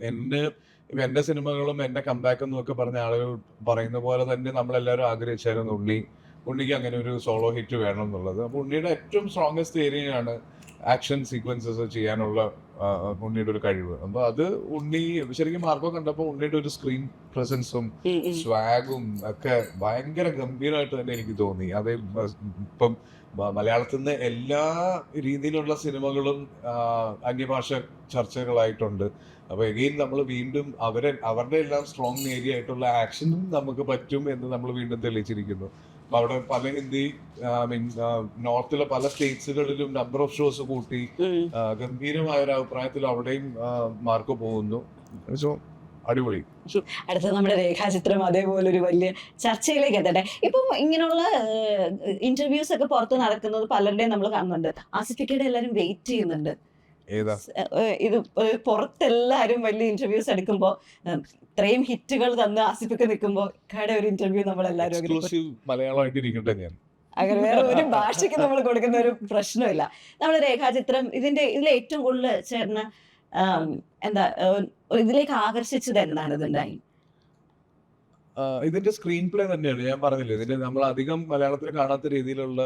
എന്റെ സിനിമകളും എന്റെ കംബാക്ക് എന്നൊക്കെ പറഞ്ഞ ആളുകൾ പറയുന്ന പോലെ തന്നെ നമ്മളെല്ലാവരും ആഗ്രഹിച്ചായിരുന്നു ഉണ്ണിക്ക് അങ്ങനെ ഒരു സോളോ ഹിറ്റ് വേണം എന്നുള്ളത്. അപ്പൊ ഉണ്ണിയുടെ ഏറ്റവും സ്ട്രോങ്സ്റ്റ് ഏരിയയാണ് ആക്ഷൻ സീക്വൻസസ് ചെയ്യാനുള്ള ഉണ്ണിയുടെ ഒരു കഴിവ്. അപ്പൊ അത് ഉണ്ണി ശരിക്കും മാർക്കോ കണ്ടപ്പോൾ ഉണ്ണിയുടെ ഒരു സ്ക്രീൻ പ്രസൻസും സ്വാഗും ഒക്കെ ഭയങ്കര ഗംഭീരമായിട്ട് തന്നെ എനിക്ക് തോന്നി. അത് ഇപ്പം മലയാളത്തിൽ നിന്ന് എല്ലാ രീതിയിലുള്ള സിനിമകളും അന്യഭാഷ ചർച്ചകളായിട്ടുണ്ട്. അപ്പൊ എഗെയിൻ നമ്മൾ വീണ്ടും അവരുടെ എല്ലാം സ്ട്രോങ് ഏരിയ ആയിട്ടുള്ള ആക്ഷനും നമുക്ക് പറ്റും എന്ന് നമ്മൾ വീണ്ടും തെളിയിച്ചിരിക്കുന്നു. അപ്പൊ അവിടെ പല ഹിന്ദി നോർത്തിലെ പല സ്റ്റേറ്റ്സുകളിലും നമ്പർ ഓഫ് ഷോസ് കൂട്ടി ഗംഭീരമായ ഒരു അഭിപ്രായത്തിൽ അവിടെയും മാർക്ക് പോകുന്നു. സോ അടിപൊളി. അടുത്ത നമ്മുടെ രേഖാചിത്രം അതേപോലെ ഒരു വലിയ ചർച്ചയിലേക്ക് എത്തട്ടെ. ഇപ്പം ഇങ്ങനെയുള്ള ഇന്റർവ്യൂസ് ഒക്കെ പുറത്ത് നടക്കുന്നത് പലരുടെയും നമ്മൾ കാണുന്നുണ്ട്. ആസിഫിക്കയുടെ എല്ലാവരും വെയിറ്റ് ചെയ്യുന്നുണ്ട്. ഇത് പുറത്തെല്ലാരും വലിയ ഇന്റർവ്യൂസ് എടുക്കുമ്പോ ഇത്രയും ഹിറ്റുകൾ തന്ന് ആസിഫിക്ക നിൽക്കുമ്പോ കട ഒരു ഇന്റർവ്യൂ നമ്മളെല്ലാരും അങ്ങനെ വേറെ ഒരു ഭാഷയ്ക്ക് നമ്മൾ കൊടുക്കുന്ന ഒരു പ്രശ്നമില്ല. നമ്മുടെ രേഖാചിത്രം ഇതിൽ ഏറ്റവും കൂടുതൽ ചേർന്ന് എന്താ ഇതിലേക്ക് ആകർഷിച്ചത് എന്താണ്? ഇതുണ്ടായി ഇതിന്റെ സ്ക്രീൻ പ്ലേ തന്നെയാണ് ഞാൻ പറഞ്ഞില്ലേ, ഇതിന്റെ നമ്മൾ അധികം മലയാളത്തിൽ കാണാത്ത രീതിയിലുള്ള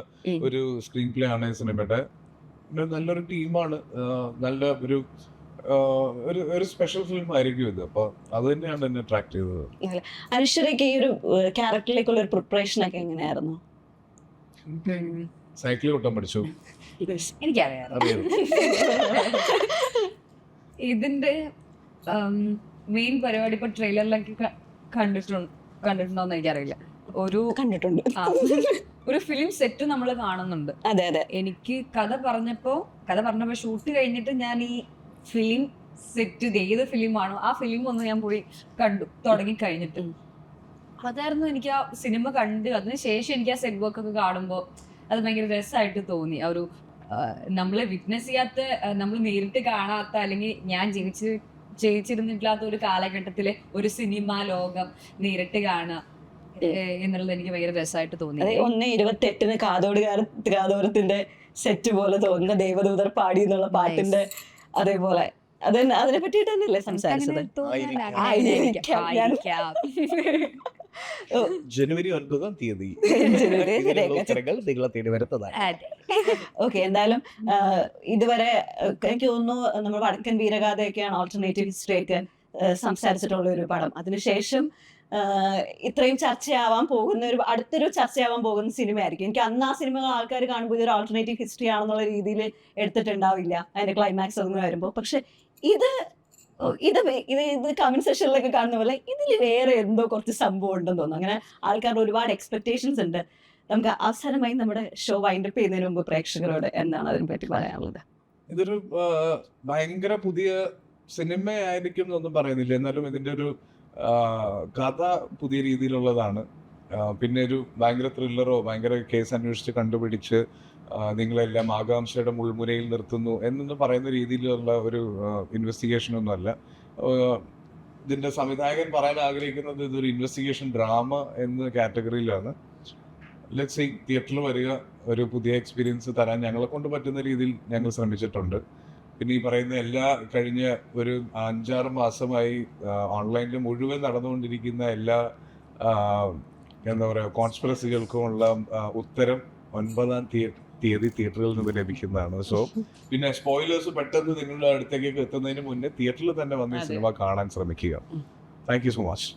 ഒരു സ്ക്രീൻ പ്ലേ ആണ് ഈ സിനിമയുടെ. പിന്നെ നല്ലൊരു ടീമാണ്, നല്ല ഒരു സ്പെഷ്യൽ ഫിലിം ആയിരിക്കും ഇത്. അപ്പൊ അത് തന്നെയാണ് എന്നെ അട്രാക്ട് ചെയ്തത്. അനശ്വരയ്ക്ക് ഈ ഒരു ക്യാരക്ടറിലേക്കുള്ള ഒരു പ്രിപ്പറേഷൻ ഒക്കെ എങ്ങനെയായിരുന്നു? സൈക്കിൾ ഓട്ടാൻ പഠിച്ചു. എനിക്കറിയാം. അറിയാം. ഇതിന്റെ മെയിൻ പരിപാടി ഇപ്പൊ ട്രെയിലറിലൊക്കെ കണ്ടിട്ടുണ്ടോന്ന് എനിക്കറിയില്ല. കണ്ടിട്ടുണ്ട്. ഒരു ഫിലിം സെറ്റ് നമ്മൾ കാണുന്നുണ്ട്. അതെ അതെ. എനിക്ക് കഥ പറഞ്ഞപ്പോ ഷൂട്ട് കഴിഞ്ഞിട്ട് ഞാൻ ഈ ഫിലിം സെറ്റ് ഏത് ഫിലിമാണോ ആ ഫിലിം ഒന്ന് ഞാൻ പോയി കണ്ടു തുടങ്ങി കഴിഞ്ഞിട്ട്. അതായിരുന്നു എനിക്ക് ആ സിനിമ കണ്ട് അതിന് ശേഷം എനിക്ക് ആ സെറ്റ് വർക്ക് ഒക്കെ കാണുമ്പോൾ അത് ഭയങ്കര രസമായിട്ട് തോന്നി. ആ ഒരു നമ്മളെ വിറ്റ്നസ് ചെയ്യാത്ത, നമ്മൾ നേരിട്ട് കാണാത്ത, അല്ലെങ്കിൽ ഞാൻ ജയിച്ചിരുന്നിട്ടില്ലാത്ത ഒരു കാലഘട്ടത്തിലെ ഒരു സിനിമ ലോകം നേരിട്ട് കാണുക എന്നുള്ളത് എനിക്ക് ഭയങ്കര രസമായിട്ട് തോന്നി. 1/28 കാതോരത്തിന്റെ സെറ്റ് പോലെ തോന്നുന്ന ദേവദൂതർ പാടി എന്നുള്ള പാട്ടിന്റെ അതേപോലെ അതിനെ പറ്റിയിട്ട് തന്നെയല്ലേ സംസാരിച്ചത്? ജനുവരി 9 തീയതി ഓക്കെ. എന്തായാലും ഇതുവരെ എനിക്ക് തോന്നുന്നു നമ്മൾ വടക്കൻ വീരഗാഥയൊക്കെയാണ് ഓൾട്ടർനേറ്റീവ് ഹിസ്റ്ററി ഒക്കെ സംസാരിച്ചിട്ടുള്ള ഒരു പടം. അതിനുശേഷം ഇത്രയും ചർച്ചയാവാൻ പോകുന്ന അടുത്തൊരു ചർച്ചയാവാൻ പോകുന്ന സിനിമയായിരിക്കും. എനിക്ക് അന്ന് ആ സിനിമകൾ ആൾക്കാർ കാണുമ്പോൾ ഇതൊരു ഓൾട്ടർനേറ്റീവ് ഹിസ്റ്ററി ആണെന്നുള്ള രീതിയിൽ എടുത്തിട്ടുണ്ടാവില്ല അതിന്റെ ക്ലൈമാക്സ് ഒന്നും വരുമ്പോൾ. പക്ഷെ ഇത് കമന്റ് സെക്ഷനിലൊക്കെ കാണുന്ന പോലെ ഇതിൽ വേറെ എന്തോ കുറച്ച് സംഭവം ഉണ്ടെന്ന് തോന്നുന്നു. അങ്ങനെ ആൾക്കാരുടെ ഒരുപാട് എക്സ്പെക്ടേഷൻസ് ഉണ്ട്. നമുക്ക് അവസാനമായി നമ്മുടെ ഷോ വൈൻഡപ്പ് ചെയ്യുന്നതിന് മുമ്പ് പ്രേക്ഷകരോട് എന്താണ് അതിനെ പറ്റി പറയാനുള്ളത്? ഇതൊരു ഭയങ്കര പുതിയ സിനിമയായിരിക്കും എന്നൊന്നും പറയുന്നില്ല, എന്നാലും ഇതിന്റെ ഒരു കഥ പുതിയ രീതിയിലുള്ളതാണ്. പിന്നെ ഒരു ഭയങ്കര ത്രില്ലറോ ഭയങ്കര കേസ് അന്വേഷിച്ച് കണ്ടുപിടിച്ച് നിങ്ങളെല്ലാം ആകാംക്ഷയുടെ മുൾമുനയിൽ നിർത്തുന്നു എന്നൊന്നും പറയുന്ന രീതിയിലുള്ള ഒരു ഇൻവെസ്റ്റിഗേഷൻ ഒന്നുമല്ല. ഇതിന്റെ സംവിധായകൻ പറയാൻ ആഗ്രഹിക്കുന്നത് ഇതൊരു ഇൻവെസ്റ്റിഗേഷൻ ഡ്രാമ എന്ന കാറ്റഗറിയിലാണ്. ലെറ്റ്സ് സീ, തിയേറ്ററിൽ വരിക, ഒരു പുതിയ എക്സ്പീരിയൻസ് തരാൻ ഞങ്ങളെ കൊണ്ട് പറ്റുന്ന രീതിയിൽ ഞങ്ങൾ ശ്രമിച്ചിട്ടുണ്ട്. പിന്നെ ഈ പറയുന്ന എല്ലാ കഴിഞ്ഞ ഒരു 5-6 മാസമായി ഓൺലൈനിൽ മുഴുവൻ നടന്നുകൊണ്ടിരിക്കുന്ന എല്ലാ എന്താ പറയുക കോൺസ്പിറസികൾക്കുമുള്ള ഉത്തരം 9-ാം തീയതി തിയേറ്ററിൽ നിന്ന് ലഭിക്കുന്നതാണ്. സോ പിന്നെ സ്പോയിലേഴ്സ് പെട്ടെന്ന് നിങ്ങളുടെ അടുത്തേക്ക് എത്തുന്നതിന് മുന്നേ തിയേറ്ററിൽ തന്നെ വന്ന് സിനിമ കാണാൻ ശ്രമിക്കുക. Thank you so much.